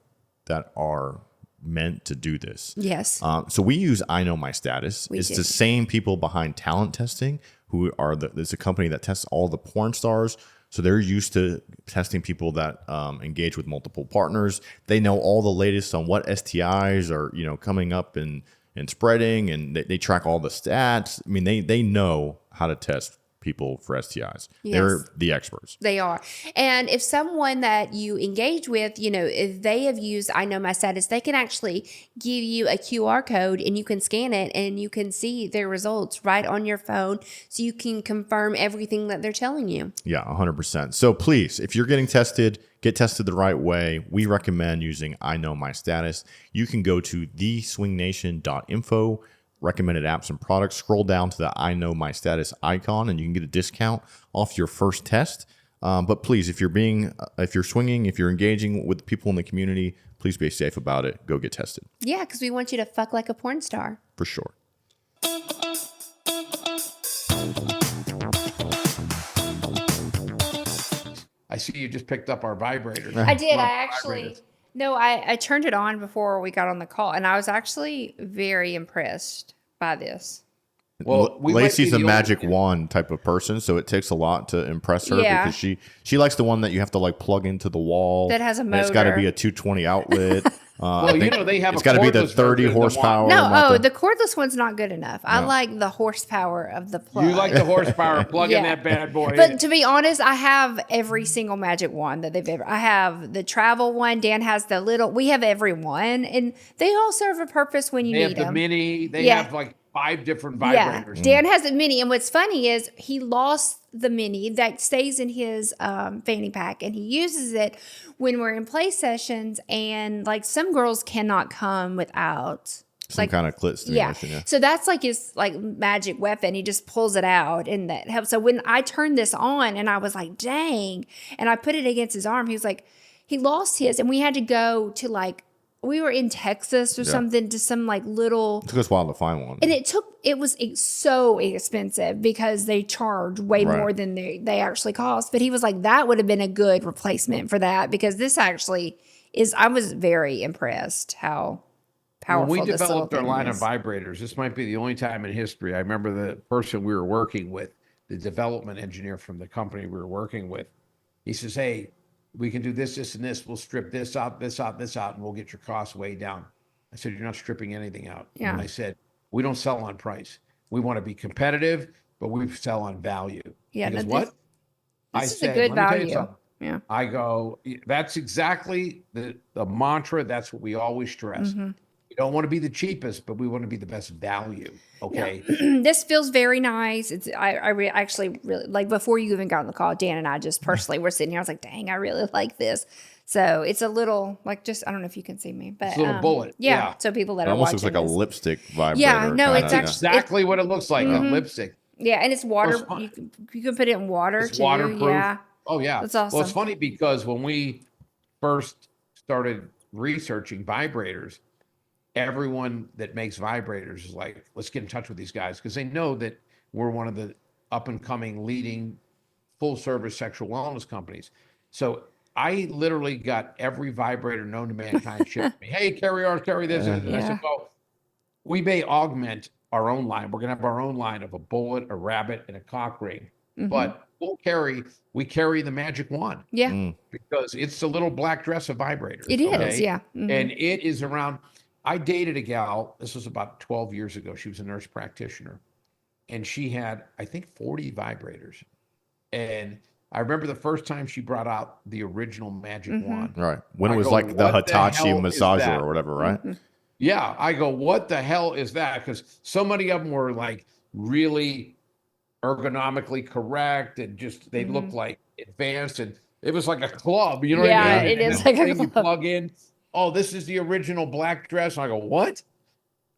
that are meant to do this. Yes. So we use I Know My Status. It's the same people behind talent testing who are there's a company that tests all the porn stars. So they're used to testing people that engage with multiple partners. They know all the latest on what STIs are, coming up and spreading, and they track all the stats. I mean, they know how to test people for STIs. Yes. They're the experts. They are. And if someone that you engage with, if they have used I Know My Status, they can actually give you a QR code and you can scan it and you can see their results right on your phone so you can confirm everything that they're telling you. Yeah, 100%. So please, if you're getting tested, get tested the right way. We recommend using I Know My Status. You can go to TheSwingNation.info, recommended apps and products, scroll down to the I Know My Status icon, and you can get a discount off your first test. But please, if you're swinging, if you're engaging with people in the community, please be safe about it. Go get tested. Yeah, because we want you to fuck like a porn star. For sure. I see you just picked up our vibrator. I did. I turned it on before we got on the call, and I was actually very impressed by this. Well, Lacy's a magic wand type of person, so it takes a lot to impress her because she likes the one that you have to plug into the wall. That has a motor. And it's got to be a 220 outlet. Well, you know, they have it's got to be the 30 horsepower. No, the cordless one's not good enough. I like the horsepower of the plug. You like the horsepower, plug in that bad boy. But to be honest, I have every single magic wand that they've ever. I have the travel one. Dan has the little. We have every one, and they all serve a purpose when you need them. They have the mini. They have like 5 different vibrators. Yeah, Dan has a mini, and what's funny is he lost the mini that stays in his fanny pack, and he uses it when we're in play sessions, and like some girls cannot come without some kind of clit stimulation. Yeah. So that's like his like magic weapon. He just pulls it out, and that helps. So when I turned this on, and I was like, dang, and I put it against his arm, he was like, he lost his, and we had to go to like, we were in Texas or something, to some like little. It took us a while to find one. And it was so expensive because they charge way more than they actually cost. But he was like, that would have been a good replacement for that, because this actually is, I was very impressed how powerful when we this little developed our thing line is. of vibrators, this might be the only time in history. I remember the person we were working with, the development engineer from the company we were working with, he says, hey, we can do this, this, and this. We'll strip this out, this out, this out, and we'll get your costs way down. I said, you're not stripping anything out. Yeah. And I said, we don't sell on price. We want to be competitive, but we sell on value. Yeah. He goes, This I is said, a good let me tell you value. something. Yeah. I go, that's exactly the mantra. That's what we always stress. Mm-hmm. We don't want to be the cheapest, but we want to be the best value. Okay. This feels very nice. It's actually really, like, before you even got on the call, Dan and I just personally were sitting here. I was like, dang, I really like this. So it's a little like, just, I don't know if you can see me, but it's a little bullet. Yeah. So people that it are almost watching looks like a this. lipstick vibrator. Yeah, no, it's kinda, actually Exactly what it looks like, a lipstick. Yeah, and it's water. Well, it's You can put it in water It's too. waterproof. Yeah. Oh, yeah. That's awesome. Well, it's funny because when we first started researching vibrators, everyone that makes vibrators is like, let's get in touch with these guys, because they know that we're one of the up and coming leading full service sexual wellness companies. So I literally got every vibrator known to mankind shipped to me. Hey, carry ours, carry this. And I said, well, we may augment our own line. We're going to have our own line of a bullet, a rabbit, and a cock ring. But we carry the magic wand. Yeah. Because it's the little black dress of vibrators. It is, yeah. And it is around, I dated a gal, this was about 12 years ago. She was a nurse practitioner. And she had, I think, 40 vibrators. And I remember the first time she brought out the original magic wand. Right. When it I was go, like the "What the Hitachi hell is massager that?" or whatever, right? Yeah. I go, what the hell is that? Because so many of them were like really ergonomically correct, and just they looked like advanced, and it was like a club, you know what I mean? Yeah, it is like a thing you club. plug in. Oh, this is the original black dress. And I go, what?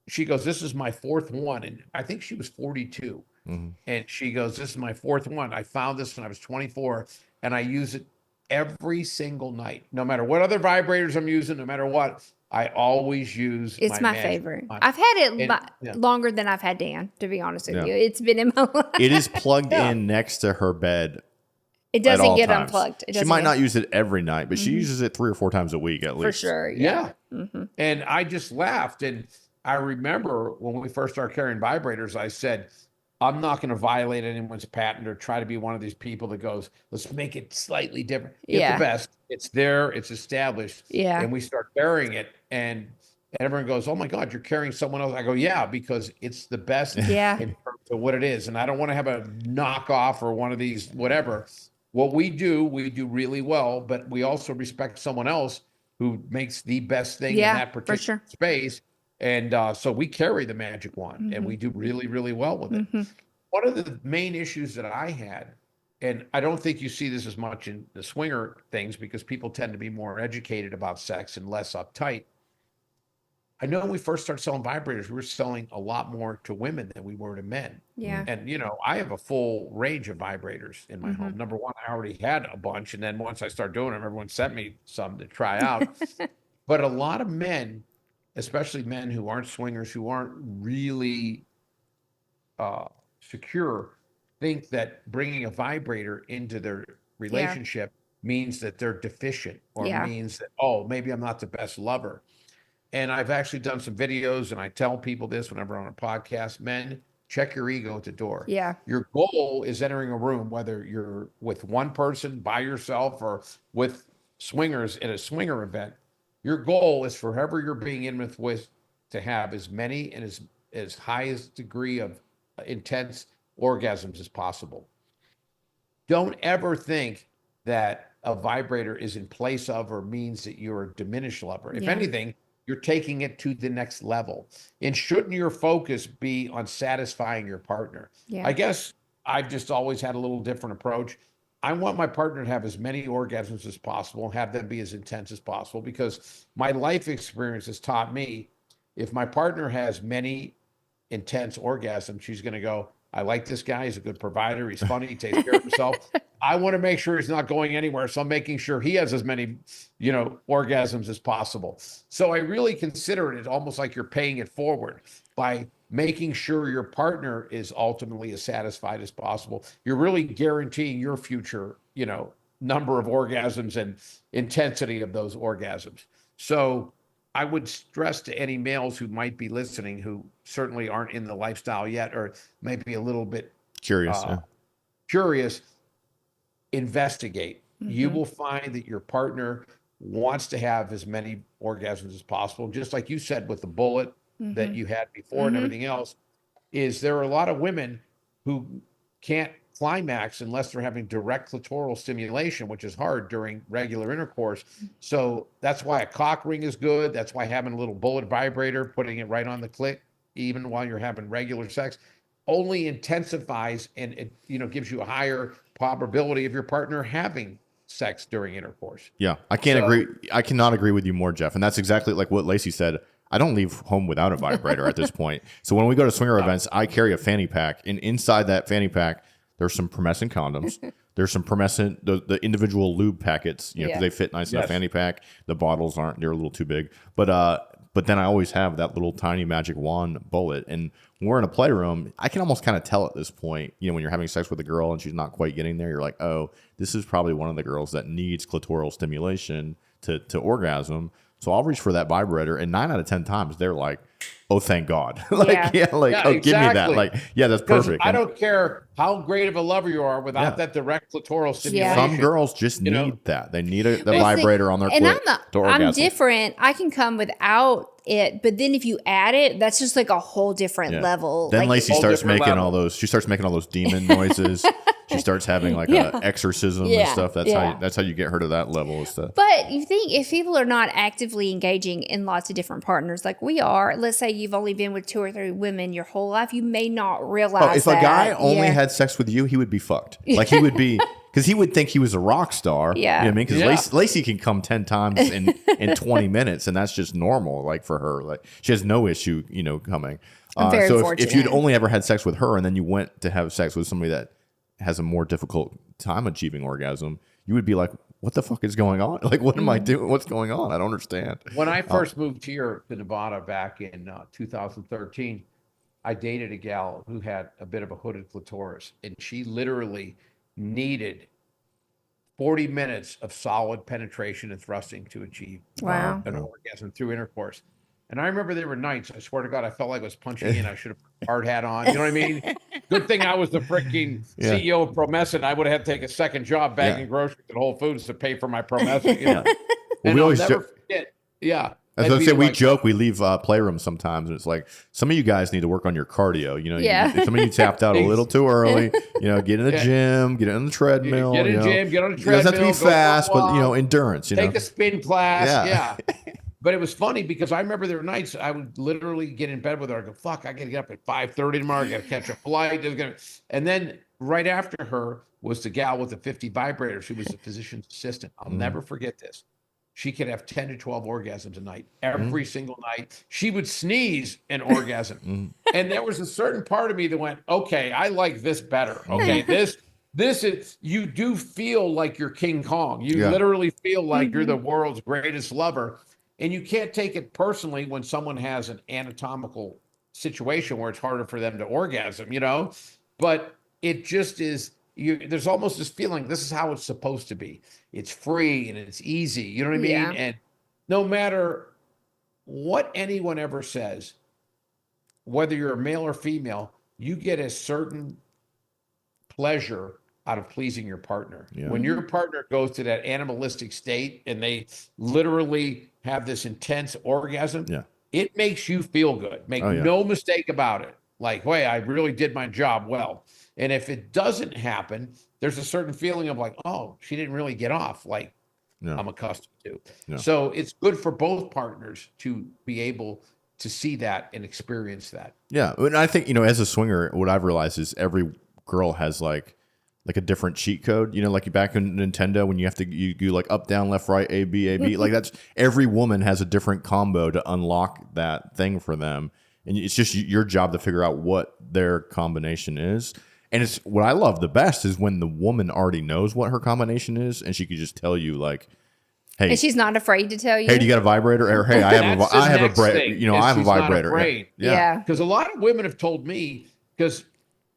She goes, this is my 4th one. And I think she was 42. And she goes, this is my 4th one. I found this when I was 24, and I use it every single night. No matter what other vibrators I'm using, no matter what, I always use It's my magic favorite. wand. I've had it longer than I've had Dan, to be honest with Yeah. you. It's been in my life. It is plugged in next to her bed. It at doesn't all get times. unplugged. She might not use it every night, but she uses it 3 or 4 times a week at least. for sure. Yeah. And I just laughed. And I remember when we first started carrying vibrators, I said, I'm not going to violate anyone's patent or try to be one of these people that goes, let's make it slightly different. Get the best. It's there. It's established. Yeah. And we start carrying it. And everyone goes, oh my God, you're carrying someone else. I go, yeah, because it's the best Yeah. in terms of what it is. And I don't want to have a knockoff or one of these, whatever. What we do really well, but we also respect someone else who makes the best thing in that particular space. And so we carry the magic wand, and we do really, really well with it. One of the main issues that I had, and I don't think you see this as much in the swinger things because people tend to be more educated about sex and less uptight. I know when we first started selling vibrators, we were selling a lot more to women than we were to men. Yeah. And, you know, I have a full range of vibrators in my home. Number one, I already had a bunch. And then once I started doing them, everyone sent me some to try out. But a lot of men, especially men who aren't swingers, who aren't really secure, think that bringing a vibrator into their relationship means that they're deficient, or means that, oh, maybe I'm not the best lover. And I've actually done some videos, and I tell people this whenever I'm on a podcast: men, check your ego at the door. Yeah. Your goal is entering a room, whether you're with one person, by yourself, or with swingers at a swinger event. Your goal is for whoever you're being intimate with to have as many and as high as degree of intense orgasms as possible. Don't ever think that a vibrator is in place of or means that you're a diminished lover. If anything, you're taking it to the next level. And shouldn't your focus be on satisfying your partner? Yeah. I guess I've just always had a little different approach. I want my partner to have as many orgasms as possible and have them be as intense as possible, because my life experience has taught me if my partner has many intense orgasms, she's going to go, I like this guy. He's a good provider. He's funny. He takes care of himself. I want to make sure he's not going anywhere. So I'm making sure he has as many, orgasms as possible. So I really consider it almost like you're paying it forward by making sure your partner is ultimately as satisfied as possible. You're really guaranteeing your future, number of orgasms and intensity of those orgasms. So I would stress to any males who might be listening, who certainly aren't in the lifestyle yet, or might be a little bit curious, investigate. You will find that your partner wants to have as many orgasms as possible. Just like you said with the bullet that you had before and everything else, is there are a lot of women who can't climax unless they're having direct clitoral stimulation, which is hard during regular intercourse. So that's why a cock ring is good. That's why having a little bullet vibrator, putting it right on the clit, even while you're having regular sex, only intensifies and it, gives you a higher probability of your partner having sex during intercourse. Yeah, I cannot agree with you more, Jeff. And that's exactly like what Lacy said. I don't leave home without a vibrator at this point. So when we go to swinger events, I carry a fanny pack, and inside that fanny pack, there's some Promescent condoms. There's some Promescent, the individual lube packets, because they fit nice in a fanny pack. The bottles aren't; they're a little too big. But then I always have that little tiny magic wand bullet. And when we're in a playroom, I can almost kind of tell at this point, when you're having sex with a girl and she's not quite getting there, you're like, oh, this is probably one of the girls that needs clitoral stimulation to orgasm. So I'll reach for that vibrator, and 9 out of 10 times they're like, "Oh, thank God!" oh, exactly. Give me that. Like, yeah, that's perfect. I don't care how great of a lover you are without that direct clitoral stimulation. Some girls just need that. They need the vibrator on their clit to orgasm. I'm different. I can come without it, but then if you add it, that's just like a whole different level. Then Lacy starts making all those. She starts making all those demon noises. She starts having like a exorcism and stuff. That's how you get her to that level of stuff. But you think if people are not actively engaging in lots of different partners like we are, let's say you've only been with 2 or 3 women your whole life, you may not realize if a guy only had sex with you, he would be fucked. Like he would be, because he would think he was a rock star. Yeah. You know what I mean? Because Lacy can come 10 times in 20 minutes, and that's just normal. Like for her, like she has no issue, coming. I'm very so fortunate. if you'd only ever had sex with her, and then you went to have sex with somebody that has a more difficult time achieving orgasm, you would be like, what the fuck is going on? Like, what am I doing? What's going on? I don't understand. When I first moved here to Nevada back in 2013, I dated a gal who had a bit of a hooded clitoris, and she literally needed 40 minutes of solid penetration and thrusting to achieve an orgasm through intercourse. And I remember there were nights, I swear to God, I felt like I was punching in. I should have put a hard hat on. You know what I mean? Good thing I was the freaking CEO of Promescent. I would have had to take a second job bagging groceries at Whole Foods to pay for my Promescent. And I'll never forget. Yeah. As I say, we joke, we leave playrooms sometimes, and it's like, some of you guys need to work on your cardio. Some of you tapped out a little too early. Get in the gym, get on the treadmill. Get in the gym, get on the treadmill. It doesn't have to be fast, but endurance. Take a spin class. Yeah. But it was funny because I remember there were nights I would literally get in bed with her. I go, fuck, I got to get up at 5:30 tomorrow. I got to catch a flight. And then right after her was the gal with the 50 vibrators. She was a physician's assistant. I'll never forget this. She could have 10 to 12 orgasms a night, every single night. She would sneeze an orgasm. And there was a certain part of me that went, okay, I like this better. Okay, this is, you do feel like you're King Kong. You literally feel like you're the world's greatest lover. And you can't take it personally when someone has an anatomical situation where it's harder for them to orgasm, but it just is, there's almost this feeling, this is how it's supposed to be. It's free and it's easy. You know what I mean? Yeah. And no matter what anyone ever says, whether you're a male or female, you get a certain pleasure out of pleasing your partner. Yeah. When your partner goes to that animalistic state and they literally have this intense orgasm, Yeah. it makes you feel good. Make no mistake about it. Like, hey, I really did my job well. And if it doesn't happen, there's a certain feeling of like, oh, she didn't really get off like I'm accustomed to. Yeah. So it's good for both partners to be able to see that and experience that. Yeah. And I think, as a swinger, what I've realized is every girl has like a different cheat code, like back in Nintendo when you have to, you like up, down, left, right, A, B, like that's every woman has a different combo to unlock that thing for them. And it's just your job to figure out what their combination is. And it's what I love the best is when the woman already knows what her combination is and she could just tell you like, hey, and she's not afraid to tell you. Hey, do you got a vibrator? Or hey, I have a vibrator. Right. Yeah. Because a lot of women have told me, because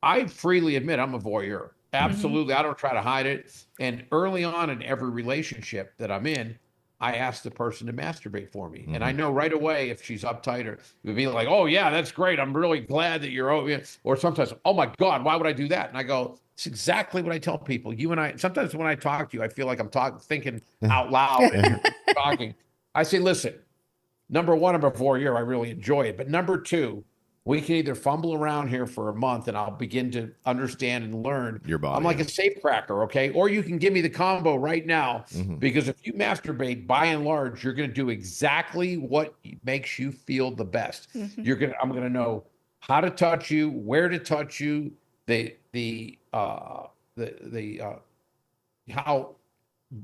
I freely admit I'm a voyeur. Absolutely. I don't try to hide it. And early on in every relationship that I'm in, I ask the person to masturbate for me. And I know right away if she's uptight or would be like, oh, yeah, that's great. I'm really glad that you're over. Or sometimes, oh, my God, why would I do that? And I go, it's exactly what I tell people. You and I, sometimes when I talk to you, I feel like I'm thinking out loud and you're talking. I say, listen, number one, I'm a voyeur. I really enjoy it. But number two, we can either fumble around here for a month and I'll begin to understand and learn your body. I'm like a safe cracker, okay? Or you can give me the combo right now because if you masturbate, by and large, you're going to do exactly what makes you feel the best. I'm going to know how to touch you, where to touch you, how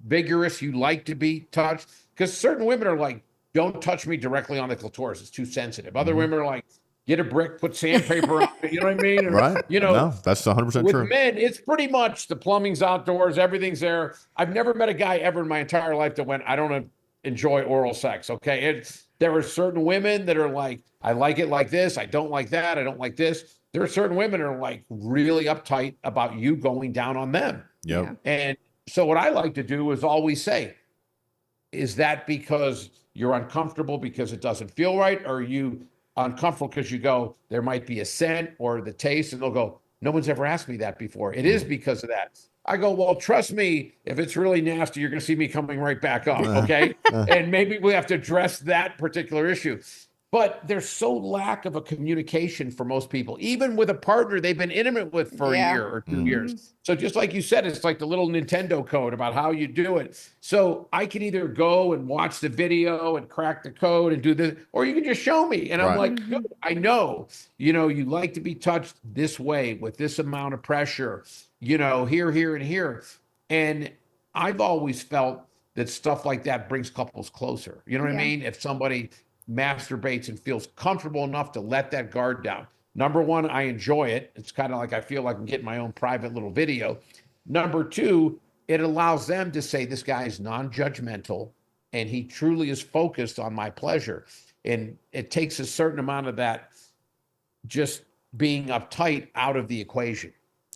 vigorous you like to be touched. Because certain women are like, don't touch me directly on the clitoris; it's too sensitive. Other women are like, get a brick, put sandpaper on it. You know what I mean? Right. No, that's 100% true. With men, it's pretty much the plumbing's outdoors, everything's there. I've never met a guy ever in my entire life that went, I don't enjoy oral sex. Okay. There are certain women that are like, I like it like this. I don't like that. I don't like this. There are certain women that are like really uptight about you going down on them. Yep. And so what I like to do is always say, is that because you're uncomfortable because it doesn't feel right? Or are you uncomfortable because you go, there might be a scent or the taste, and they'll go, no one's ever asked me that before. It is because of that. I go, well, trust me, if it's really nasty, you're going to see me coming right back up, okay? And maybe we have to address that particular issue. But there's so lack of a communication for most people, even with a partner they've been intimate with for a year or 2 years. So just like you said, it's like the little Nintendo code about how you do it. So I can either go and watch the video and crack the code and do this, or you can just show me. And I'm like, good, I know, you like to be touched this way with this amount of pressure, here, here, and here. And I've always felt that stuff like that brings couples closer. You know what I mean? If somebody masturbates and feels comfortable enough to let that guard down. Number one, I enjoy it. It's kind of like I feel like I'm getting my own private little video. Number two, it allows them to say this guy is non-judgmental and he truly is focused on my pleasure. And it takes a certain amount of that just being uptight out of the equation.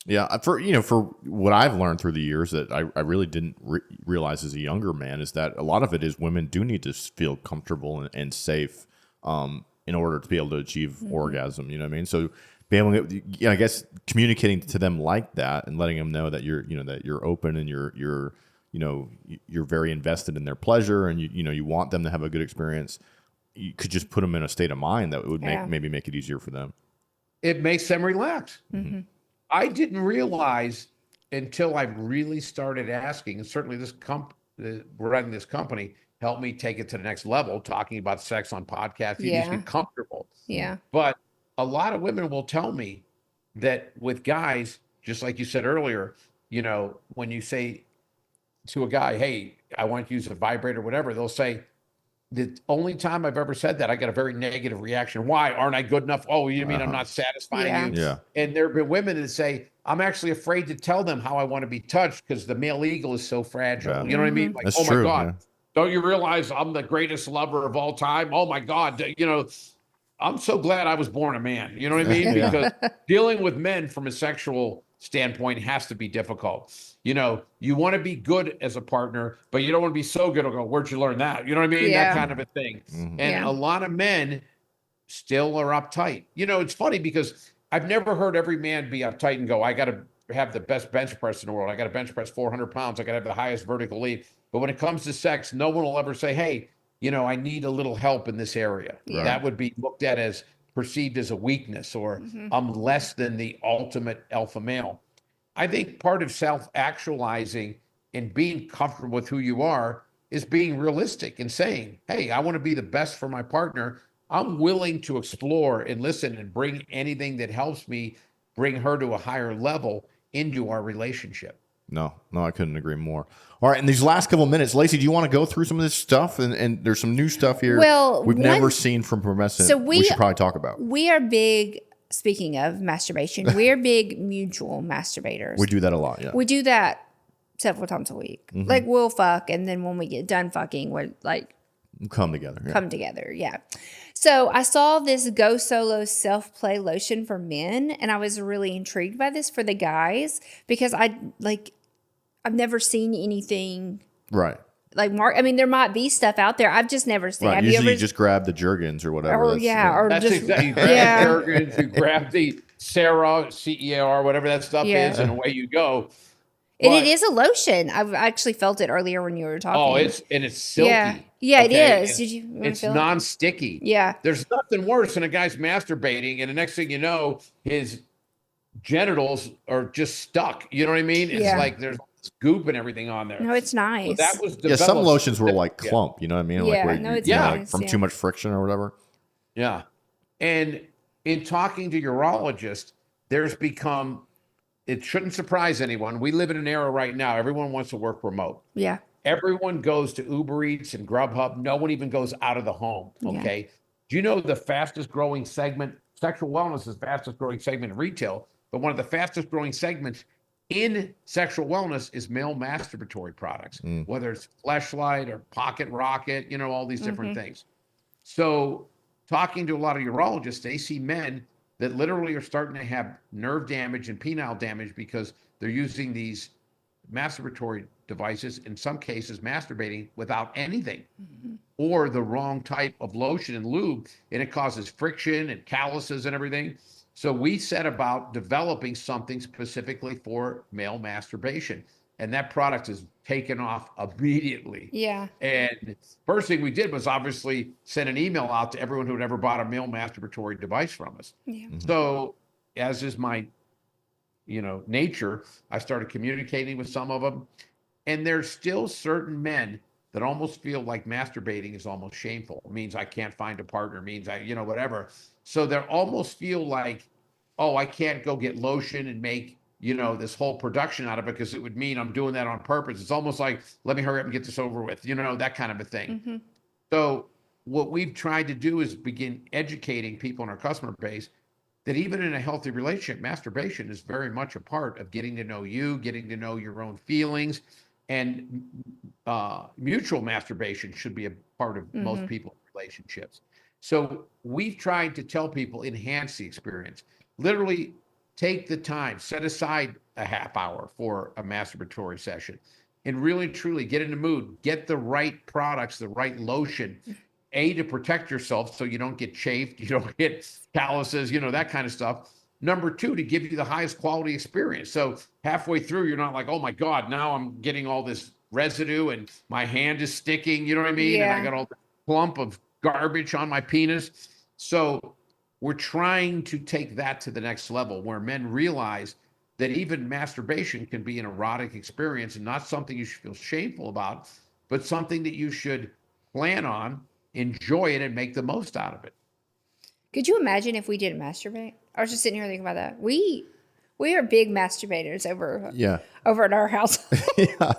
Yeah, for what I've learned through the years that I really didn't realize as a younger man is that a lot of it is women do need to feel comfortable and safe in order to be able to achieve orgasm. You know what I mean? So being able to, I guess communicating to them like that and letting them know that you're open and you're very invested in their pleasure and you want them to have a good experience. You could just put them in a state of mind that would maybe make it easier for them. It makes them relax. I didn't realize until I really started asking, and certainly running this company helped me take it to the next level, talking about sex on podcasts. You just get comfortable. Yeah. But a lot of women will tell me that with guys, just like you said earlier, when you say to a guy, hey, I want to use a vibrator or whatever, they'll say, the only time I've ever said that, I got a very negative reaction. Why? Aren't I good enough? Oh, you mean I'm not satisfying you? Yeah. And there have been women that say, I'm actually afraid to tell them how I want to be touched because the male ego is so fragile. Yeah. You know what I mean? Like, That's oh my true, God, yeah. Don't you realize I'm the greatest lover of all time? Oh my God. I'm so glad I was born a man. You know what I mean? Because dealing with men from a sexual standpoint has to be difficult. You want to be good as a partner, but you don't want to be so good. I'll go, where'd you learn that? You know what I mean? Yeah. That kind of a thing. And a lot of men still are uptight. It's funny because I've never heard every man be uptight and go, I got to have the best bench press in the world. I got to bench press 400 pounds. I got to have the highest vertical leap. But when it comes to sex, no one will ever say, hey, I need a little help in this area. Yeah. That would be looked at as perceived as a weakness, or I'm less than the ultimate alpha male. I think part of self-actualizing and being comfortable with who you are is being realistic and saying, hey, I want to be the best for my partner. I'm willing to explore and listen and bring anything that helps me bring her to a higher level into our relationship. No, I couldn't agree more. All right, in these last couple of minutes, Lacy, do you want to go through some of this stuff? And there's some new stuff here we've never seen from Promescent. So we should probably talk about. We are big, speaking of masturbation, we are big mutual masturbators. We do that a lot, yeah. We do that several times a week. Like, we'll fuck, and then when we get done fucking, we're like... Come together. Yeah. Come together, yeah. So I saw this Go Solo self-play lotion for men, and I was really intrigued by this for the guys because I've never seen anything right. Like there might be stuff out there. I've just never seen. Right. Have Usually you just grab the Jergens or whatever. Or that's just exactly. You grab the Jergens, you grab the Cerar, CEAR, whatever that stuff is, and away you go. And it is a lotion. I've actually felt it earlier when you were talking. Oh, it's silky. Yeah, it is. Did you? It's non-sticky. Yeah. There's nothing worse than a guy's masturbating, and the next thing you know, his genitals are just stuck. You know what I mean? It's like there's goop and everything on there. No, it's nice. So that was developed. some lotions were like clump. You know what I mean? Yeah, like no, it's nice. nice, From too much friction or whatever. Yeah, and in talking to urologists, there's become. It shouldn't surprise anyone. We live in an era right now. Everyone wants to work remote. Yeah. Everyone goes to Uber Eats and Grubhub. No one even goes out of the home. Okay. Yeah. Do you know the fastest growing segment? Sexual wellness is the fastest growing segment in retail, but one of the fastest growing segments in sexual wellness is male masturbatory products, whether it's Fleshlight or Pocket Rocket, all these different things. So talking to a lot of urologists, they see men that literally are starting to have nerve damage and penile damage because they're using these masturbatory devices, in some cases masturbating without anything, or the wrong type of lotion and lube, and it causes friction and calluses and everything. So we set about developing something specifically for male masturbation, and that product is taken off immediately. Yeah. And first thing we did was obviously send an email out to everyone who had ever bought a male masturbatory device from us. Yeah. So as is my, nature, I started communicating with some of them, and there's still certain men that almost feel like masturbating is almost shameful. It means I can't find a partner, means I, whatever. So they almost feel like, oh, I can't go get lotion and make, this whole production out of it because it would mean I'm doing that on purpose. It's almost like, let me hurry up and get this over with, that kind of a thing. So what we've tried to do is begin educating people in our customer base that even in a healthy relationship, masturbation is very much a part of getting to know you, getting to know your own feelings, and mutual masturbation should be a part of most people's relationships. So we've tried to tell people, enhance the experience. Literally take the time, set aside a half hour for a masturbatory session, and really, truly get in the mood, get the right products, the right lotion, to protect yourself so you don't get chafed, you don't get calluses, that kind of stuff. Number two, to give you the highest quality experience. So halfway through, you're not like, oh my God, now I'm getting all this residue and my hand is sticking, you know what I mean? Yeah. And I got all the clump of garbage on my penis. So we're trying to take that to the next level where men realize that even masturbation can be an erotic experience and not something you should feel shameful about, but something that you should plan on, enjoy it, and make the most out of it. Could you imagine if we didn't masturbate? I was just sitting here thinking about that. We are big masturbators over at our house. Yeah.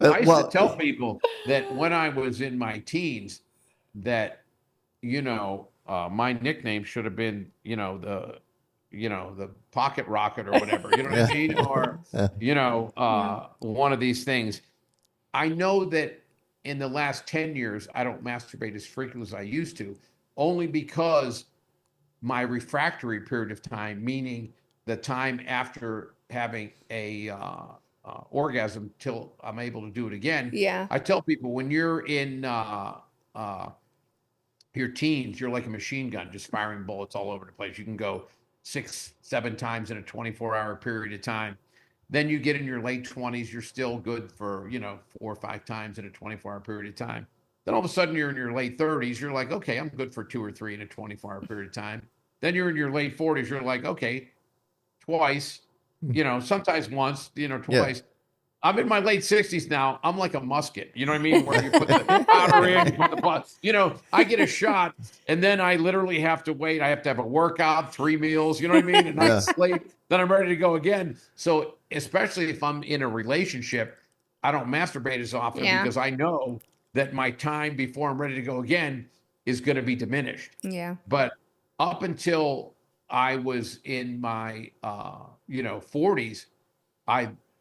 I used to tell people that when I was in my teens that, my nickname should have been, the Pocket Rocket or whatever, you know what I mean? Or, one of these things. I know that in the last 10 years, I don't masturbate as frequently as I used to, only because my refractory period of time, meaning the time after having a orgasm till I'm able to do it again. Yeah. I tell people when you're in your teens, you're like a machine gun, just firing bullets all over the place. You can go 6-7 times in a 24-hour period of time. Then you get in your late 20s, you're still good for, 4 or 5 times in a 24-hour period of time. Then all of a sudden you're in your late 30s, you're like, okay, I'm good for 2 or 3 in a 24-hour period of time. Then you're in your late 40s, you're like, okay, twice, sometimes once, Yeah. twice. I'm in my late 60s now. I'm like a musket. You know what I mean? Where you put the powder in, you put the blood. I get a shot, and then I literally have to wait. I have to have a workout, 3 meals. You know what I mean? And I sleep. Then I'm ready to go again. So especially if I'm in a relationship, I don't masturbate as often because I know that my time before I'm ready to go again is going to be diminished. Yeah. But up until I was in my 40s,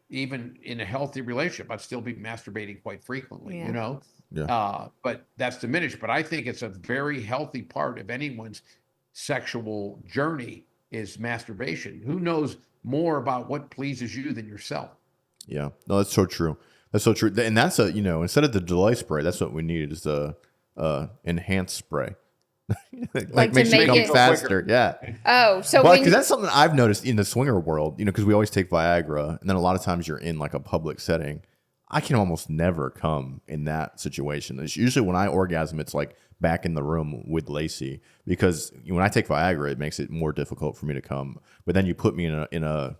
even in a healthy relationship, I'd still be masturbating quite frequently, Yeah. but that's diminished. But I think it's a very healthy part of anyone's sexual journey is masturbation. Who knows more about what pleases you than yourself? Yeah. No, that's so true. That's so true. And that's instead of the delay spray, that's what we need is the enhanced spray. Like makes to you make come it faster. Yeah. Oh, so But when because that's something I've noticed in the swinger world, because we always take Viagra, and then a lot of times you're in like a public setting. I can almost never come in that situation. It's usually when I orgasm, it's like back in the room with Lacy, because when I take Viagra, it makes it more difficult for me to come. But then you put me in a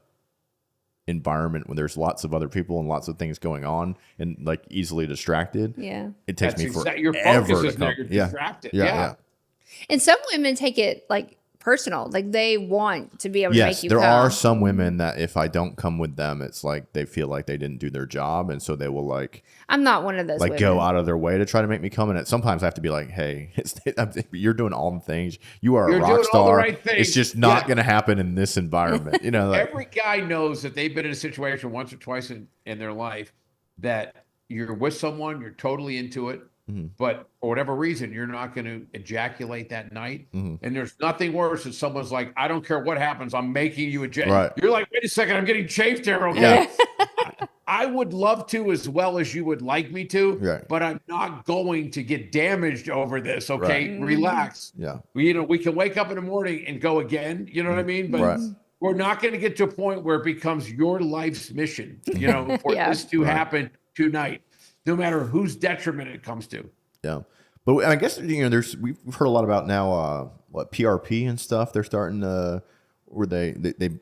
environment when there's lots of other people and lots of things going on and like easily distracted. Yeah. It takes me forever your focus to is there. come. You're distracted. Yeah. And some women take it like personal, like they want to be able to make you there come. are some women that if I don't come with them, it's like they feel like they didn't do their job, and so they will like I'm not one of those women. go out of their way to try to make me come. And sometimes I have to be like, hey, you're doing all the things. You're a rock star. All the right things. It's just not going to happen in this environment. Every guy knows that they've been in a situation once or twice in their life that you're with someone, you're totally into it. Mm-hmm. But for whatever reason, you're not going to ejaculate that night. Mm-hmm. And there's nothing worse than someone's like, I don't care what happens, I'm making you ejaculate. Right. You're like, wait a second, I'm getting chafed here. Okay. Yeah. I would love to as well as you would like me to, but I'm not going to get damaged over this. Okay. Right. Relax. Yeah. We can wake up in the morning and go again. You know what I mean? But we're not going to get to a point where it becomes your life's mission, for this to happen tonight. No matter whose detriment it comes to. Yeah. But I guess, we've heard a lot about now, PRP and stuff. They're starting to, where they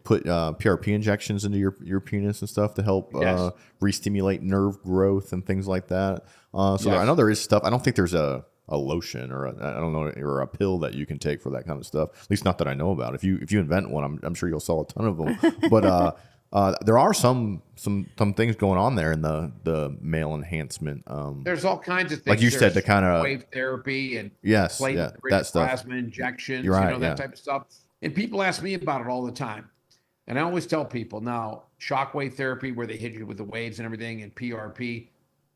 put PRP injections into your penis and stuff to help re-stimulate nerve growth and things like that. I know there is stuff. I don't think there's a lotion or or a pill that you can take for that kind of stuff. At least not that I know about. If you invent one, I'm sure you'll sell a ton of them. But there are some things going on there in the male enhancement. There's all kinds of things. Like you said, the kind of wave therapy and that stuff. Plasma injections, right, that type of stuff. And people ask me about it all the time. And I always tell people now, shockwave therapy, where they hit you with the waves and everything, and PRP,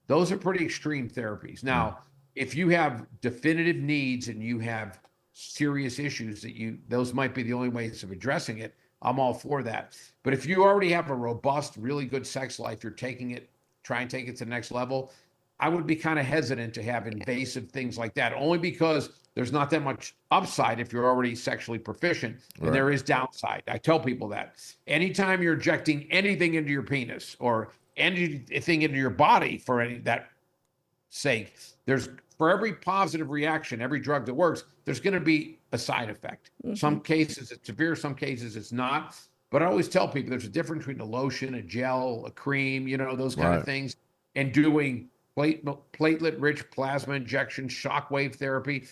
those are pretty extreme therapies. Now, if you have definitive needs and you have serious issues those might be the only ways of addressing it. I'm all for that. But if you already have a robust, really good sex life, you're try and take it to the next level, I would be kind of hesitant to have invasive things like that, only because there's not that much upside if you're already sexually proficient, and there is downside. I tell people that. Anytime you're injecting anything into your penis or anything into your body for that sake, for every positive reaction, every drug that works, there's going to be a side effect. Mm-hmm. Some cases it's severe, some cases it's not. But I always tell people there's a difference between a lotion, a gel, a cream, those kind of things, and doing platelet-rich plasma injection, shockwave therapy.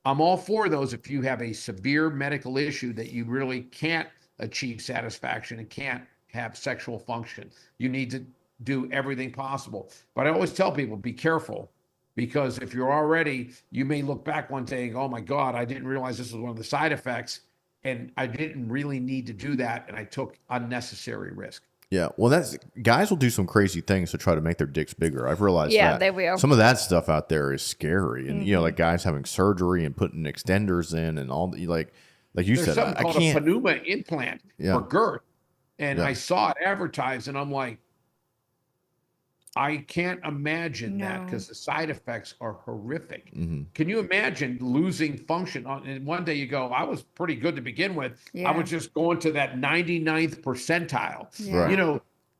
I'm all for those if you have a severe medical issue that you really can't achieve satisfaction and can't have sexual function. You need to do everything possible. But I always tell people, be careful. Because if you may look back one day and go, oh my God, I didn't realize this was one of the side effects, and I didn't really need to do that, and I took unnecessary risk. Yeah, well, guys will do some crazy things to try to make their dicks bigger. I've realized that. Yeah, they will. Some of that stuff out there is scary, and like guys having surgery and putting extenders in and all. Like you There's said, something I called can't. a pneuma implant for girth, and I saw it advertised, and I'm like, I can't imagine that because the side effects are horrific. Mm-hmm. Can you imagine losing function? And one day you go, I was pretty good to begin with. Yeah. I was just going to that 99th percentile. Yeah.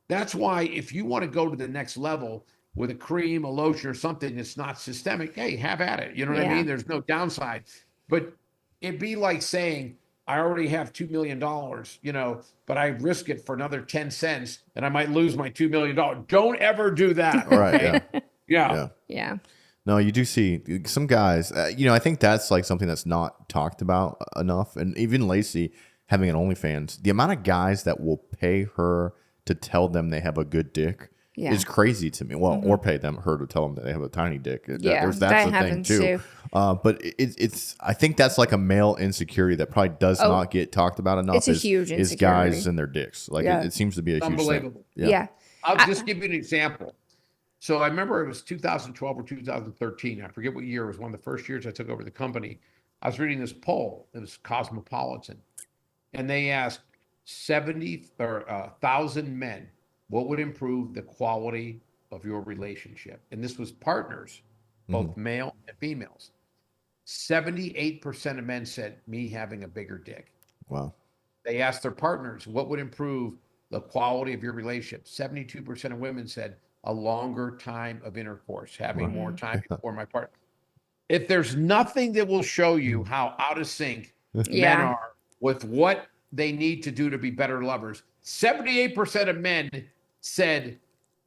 That's why if you want to go to the next level with a cream, a lotion, or something that's not systemic, hey, have at it. You know what I mean? There's no downside. But it'd be like saying, I already have $2 million, but I risk it for another 10 cents and I might lose my $2 million. Don't ever do that. Right. Okay? Yeah. Yeah. No, you do see some guys, I think that's like something that's not talked about enough. And even Lacy having an OnlyFans, the amount of guys that will pay her to tell them they have a good dick is crazy to me. Well, or pay her to tell them that they have a tiny dick. That's the thing too. But it's I think that's like a male insecurity that probably does not get talked about enough. It's a huge insecurity. Is guys and their dicks. Like it seems to be a huge unbelievable thing. Yeah. I'll just give you an example. So I remember it was 2012 or 2013. I forget what year. It was one of the first years I took over the company. I was reading this poll. It was Cosmopolitan. And they asked 1,000 men, what would improve the quality of your relationship? And this was partners, both male and females. 78% of men said, me having a bigger dick. Wow. They asked their partners, what would improve the quality of your relationship? 72% of women said, a longer time of intercourse, having more time before my partner. If there's nothing that will show you how out of sync men are with what they need to do to be better lovers, 78% of men said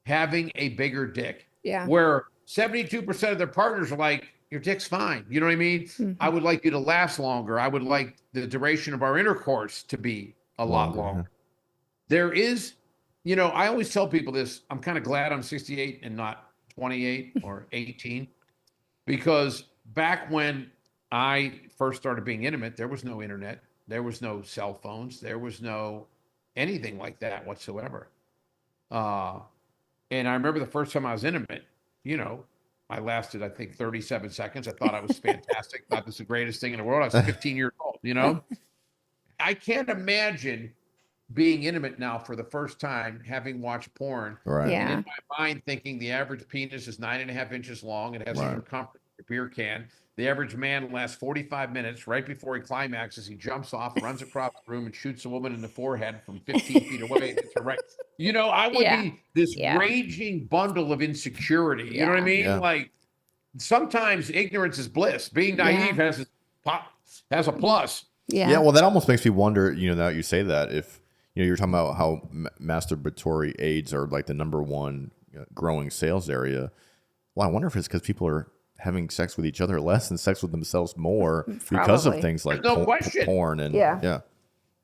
having a bigger dick. Yeah. Where 72% of their partners are like, your dick's fine. You know what I mean? I would like you to last longer. I would like the duration of our intercourse to be a lot longer. There is, I always tell people this. I'm kind of glad I'm 68 and not 28 or 18, because back when I first started being intimate, there was no internet. There was no cell phones. There was no anything like that whatsoever. And I remember the first time I was intimate, I lasted, I think, 37 seconds. I thought I was fantastic. Thought this was the greatest thing in the world. I was 15 years old, I can't imagine being intimate now for the first time, having watched porn, Right. Yeah. and in my mind thinking the average penis is 9.5 inches long. It has a circumference of a beer can. The average man lasts 45 minutes. Right before he climaxes, he jumps off, runs across the room, and shoots a woman in the forehead from 15 feet away. I would be this raging bundle of insecurity. You know what I mean? Yeah. Like, sometimes ignorance is bliss. Being naive has a plus. Yeah. Well, that almost makes me wonder, now you say that, if you're talking about how masturbatory aids are like the number one growing sales area. Well, I wonder if it's because people are having sex with each other less and sex with themselves more because of things like porn and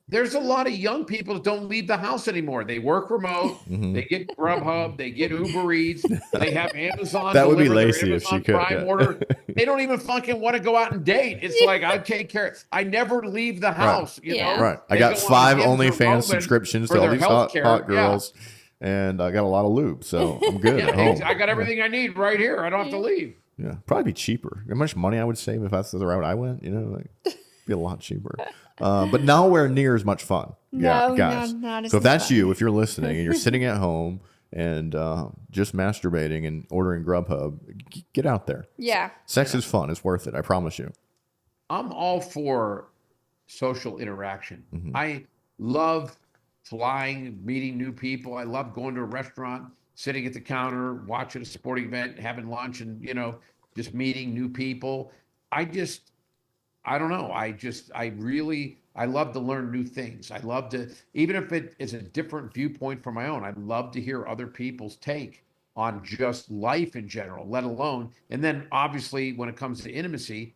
There's a lot of young people that don't leave the house anymore. They work remote. They get Grubhub. They get Uber Eats. They have Amazon. That would be Lacy if she could. Order. They don't even fucking want to go out and date. It's like, I take care. I never leave the house. Right. I got 5 OnlyFans subscriptions to all these hot girls, and I got a lot of lube, so I'm good at home. I got everything I need right here. I don't have to leave. Yeah, probably be cheaper. How much money I would save if that's the route I went? Be a lot cheaper. But nowhere near as much fun. No, guys. not as so if that's fun. you, if you're listening and you're sitting at home and just masturbating and ordering Grubhub, get out there. Yeah. Sex is fun. It's worth it. I promise you. I'm all for social interaction. I love flying, meeting new people. I love going to a restaurant, sitting at the counter, watching a sporting event, having lunch, and just meeting new people. I don't know. I love to learn new things. I love to, even if it is a different viewpoint from my own, I'd love to hear other people's take on just life in general, let alone. And then obviously when it comes to intimacy,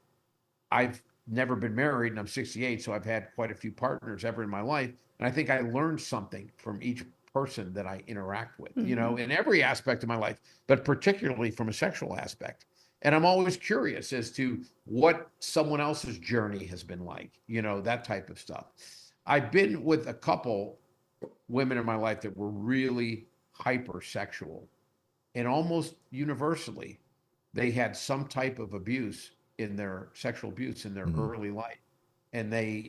I've never been married and I'm 68. So I've had quite a few partners ever in my life. And I think I learned something from each person that I interact with, in every aspect of my life, but particularly from a sexual aspect. And I'm always curious as to what someone else's journey has been like, that type of stuff. I've been with a couple women in my life that were really hypersexual, and almost universally, they had some type of abuse in their sexual abuse in their early life. And their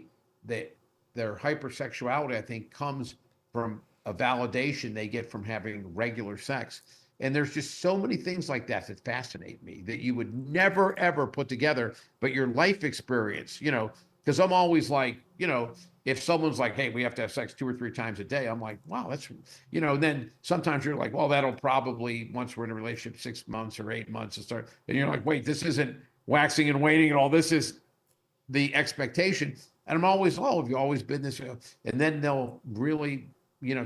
hypersexuality, I think, comes from a validation they get from having regular sex. And there's just so many things like that fascinate me that you would never, ever put together, but your life experience, because I'm always like, if someone's like, hey, we have to have sex 2 or 3 times a day, I'm like, wow, that's, then sometimes you're like, well, that'll probably, once we're in a relationship, 6 months or 8 months to start. And you're like, wait, this isn't waxing and waning at all. This is the expectation. And I'm always, oh, have you always been this way? And then they'll really,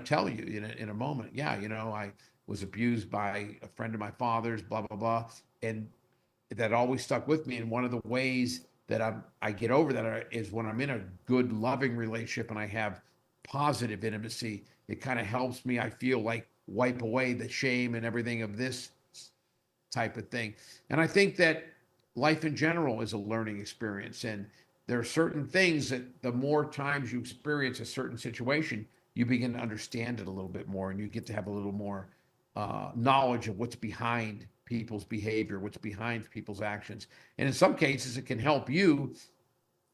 tell you in a moment, yeah, I was abused by a friend of my father's, blah, blah, blah. And that always stuck with me. And one of the ways that I get over that is when I'm in a good, loving relationship and I have positive intimacy, it kind of helps me, I feel like, wipe away the shame and everything of this type of thing. And I think that life in general is a learning experience. And there are certain things that the more times you experience a certain situation, you begin to understand it a little bit more, and you get to have a little more knowledge of what's behind people's behavior, what's behind people's actions. And in some cases, it can help you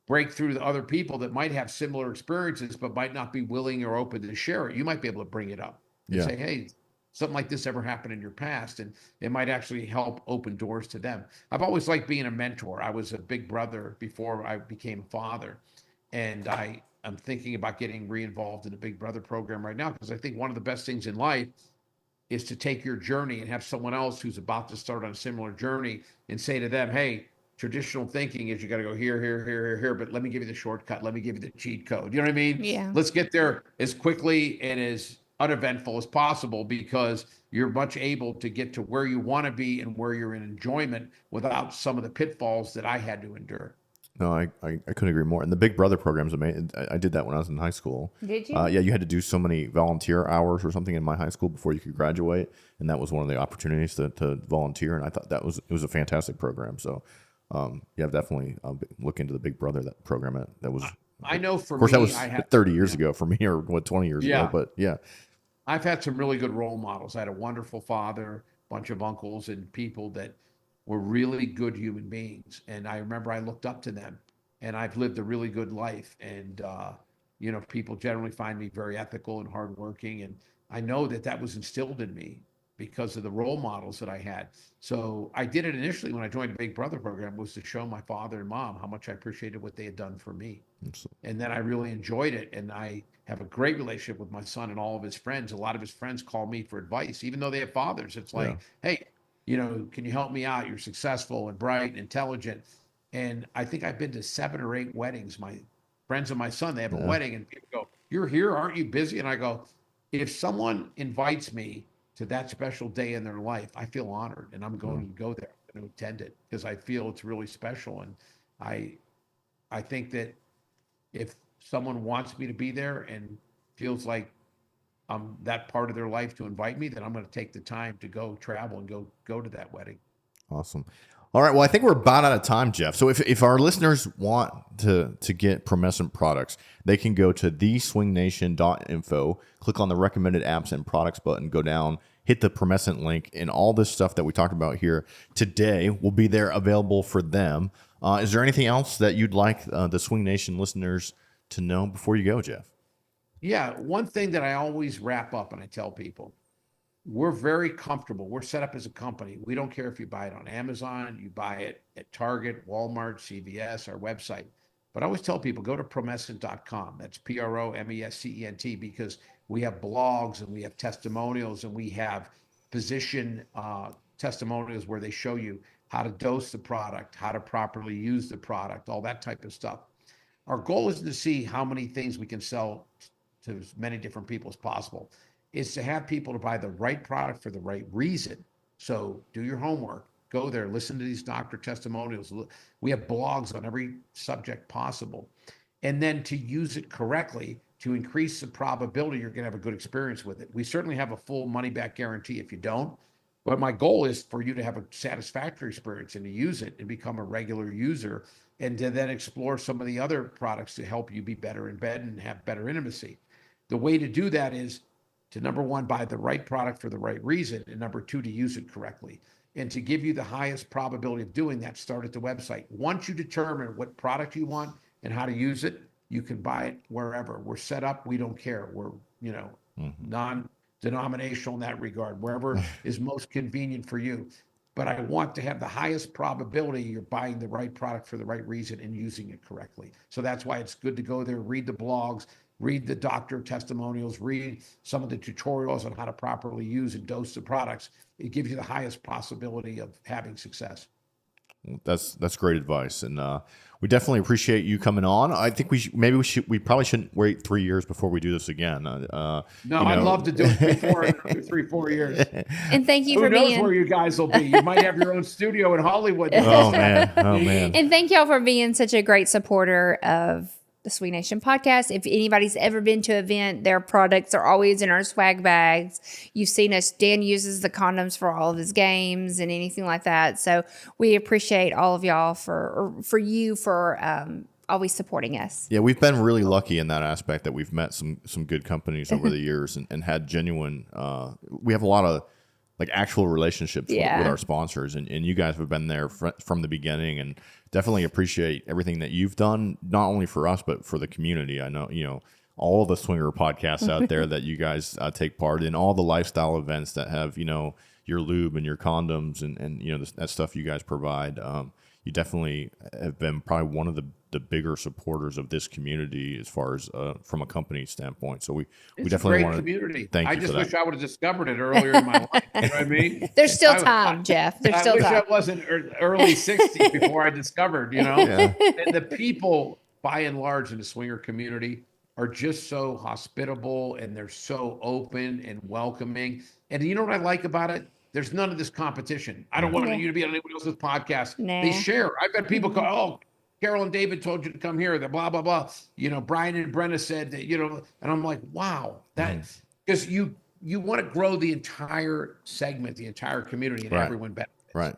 break through to other people that might have similar experiences, but might not be willing or open to share it. You might be able to bring it up and say, hey, something like this ever happened in your past, and it might actually help open doors to them. I've always liked being a mentor. I was a big brother before I became a father, and I'm thinking about getting re-involved in the Big Brother program right now, because I think one of the best things in life is to take your journey and have someone else who's about to start on a similar journey and say to them, hey, traditional thinking is you got to go here, here, here, here, here, but let me give you the shortcut. Let me give you the cheat code. You know what I mean? Yeah. Let's get there as quickly and as uneventful as possible, because you're much able to get to where you want to be and where you're in enjoyment without some of the pitfalls that I had to endure. No, I couldn't agree more. And the Big Brother program's amazing. I did that when I was in high school. Did you? Yeah, you had to do so many volunteer hours or something in my high school before you could graduate, and that was one of the opportunities to volunteer. And I thought it was a fantastic program. So, yeah, definitely look into the Big Brother program. That was. I know for of course, me, that was 30 years ago for me, or 20 years ago. But yeah, I've had some really good role models. I had a wonderful father, bunch of uncles, and people that were really good human beings. And I remember I looked up to them, and I've lived a really good life. And, people generally find me very ethical and hardworking. And I know that was instilled in me because of the role models that I had. So I did it initially when I joined the Big Brother program, was to show my father and mom how much I appreciated what they had done for me. absolutely. And then I really enjoyed it. And I have a great relationship with my son and all of his friends. A lot of his friends call me for advice, even though they have fathers. It's like, hey, can you help me out? You're successful and bright and intelligent. And I think I've been to 7 or 8 weddings. My friends of my son, they have a wedding, and people go, you're here, aren't you busy? And I go, if someone invites me to that special day in their life, I feel honored, and I'm going to go there and attend it, because I feel it's really special. And I think that if someone wants me to be there and feels like I'm that part of their life to invite me, then I'm going to take the time to go travel and go to that wedding. Awesome. All right. Well, I think we're about out of time, Jeff. So if our listeners want to get Promescent products, they can go to TheSwingNation.info, click on the recommended apps and products button, go down, hit the Promescent link, and all this stuff that we talked about here today will be there available for them. Is there anything else that you'd like the Swing Nation listeners to know before you go, Jeff? Yeah. One thing that I always wrap up and I tell people, we're very comfortable. We're set up as a company. We don't care if you buy it on Amazon, you buy it at Target, Walmart, CVS, our website. But I always tell people, go to promescent.com. That's Promescent, because we have blogs and we have testimonials and we have physician testimonials where they show you how to dose the product, how to properly use the product, all that type of stuff. Our goal is to see how many things we can sell to as many different people as possible. Is to have people to buy the right product for the right reason. So do your homework, go there, listen to these doctor testimonials. We have blogs on every subject possible. And then to use it correctly to increase the probability you're going to have a good experience with it. We certainly have a full money back guarantee if you don't. But my goal is for you to have a satisfactory experience and to use it and become a regular user, and to then explore some of the other products to help you be better in bed and have better intimacy. The way to do that is to, number one, buy the right product for the right reason, and number two, to use it correctly. And to give you the highest probability of doing that, start at the website. Once you determine what product you want and how to use it, you can buy it wherever. We're set up. We don't care. We're, non-denominational in that regard, wherever is most convenient for you. but I want to have the highest probability you're buying the right product for the right reason and using it correctly. So that's why it's good to go there, read the blogs, read the doctor testimonials, read some of the tutorials on how to properly use and dose the products. It gives you the highest possibility of having success. That's great advice, and we definitely appreciate you coming on. I think we probably shouldn't wait 3 years before we do this again. No, I'd love to do it before 3-4 years. And thank you Who for knows being. where you guys will be? You might have your own studio in Hollywood. Oh man. And thank y'all for being such a great supporter of the Swing Nation podcast. If anybody's ever been to an event, their products are always in our swag bags. You've seen us. Dan uses the condoms for all of his games and anything like that. So we appreciate all of y'all for always supporting us. Yeah, we've been really lucky in that aspect that we've met some good companies over the years and had genuine. We have a lot of like actual relationships with our sponsors, and you guys have been there from the beginning, and definitely appreciate everything that you've done, not only for us but for the community. I know all the swinger podcasts out there that you guys take part in, all the lifestyle events that have your lube and your condoms and that stuff you guys provide. You definitely have been probably one of the bigger supporters of this community as far as from a company standpoint. So we definitely want to community. Thank you. I just for wish that. I would have discovered it earlier in my life. You know what I mean? There's still time, Jeff. There's still time. I wish I wasn't early 60s before I discovered, Yeah. And the people, by and large, in the swinger community are just so hospitable, and they're so open and welcoming. And you know what I like about it? There's none of this competition. I don't want you to be on anyone else's podcast. Nah. They share. I've had people go, oh, Carol and David told you to come here. The blah, blah, blah. Brian and Brenna said that, and I'm like, wow, that's because you want to grow the entire segment, the entire community, and everyone benefits. Right.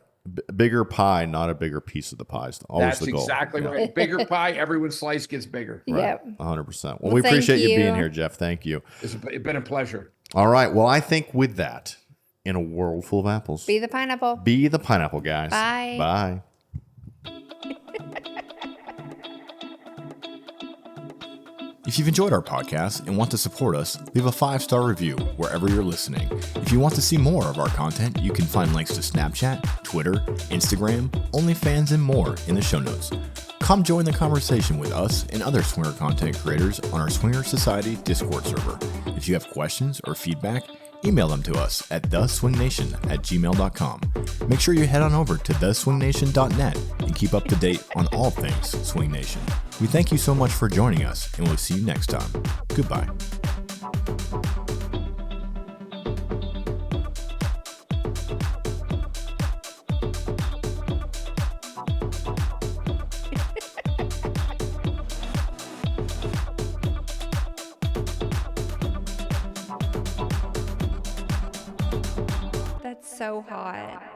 Bigger pie, not a bigger piece of the pie. Is always That's the goal. exactly right. Bigger pie, everyone's slice gets bigger. Right. Yep. 100%. Well, we thank appreciate you you. being here, Jeff. Thank you. It's been a pleasure. All right. Well, I think with that, in a world full of apples, Be the pineapple. be the pineapple, guys. Bye. Bye. If you've enjoyed our podcast and want to support us, leave a 5-star review wherever you're listening. If you want to see more of our content, you can find links to Snapchat, Twitter, Instagram, OnlyFans, and more in the show notes. Come join the conversation with us and other swinger content creators on our Swinger Society Discord server. If you have questions or feedback, email them to us at TheSwingNation@gmail.com. Make sure you head on over to TheSwingNation.net and keep up to date on all things Swing Nation. We thank you so much for joining us, and we'll see you next time. Goodbye. That's so hot.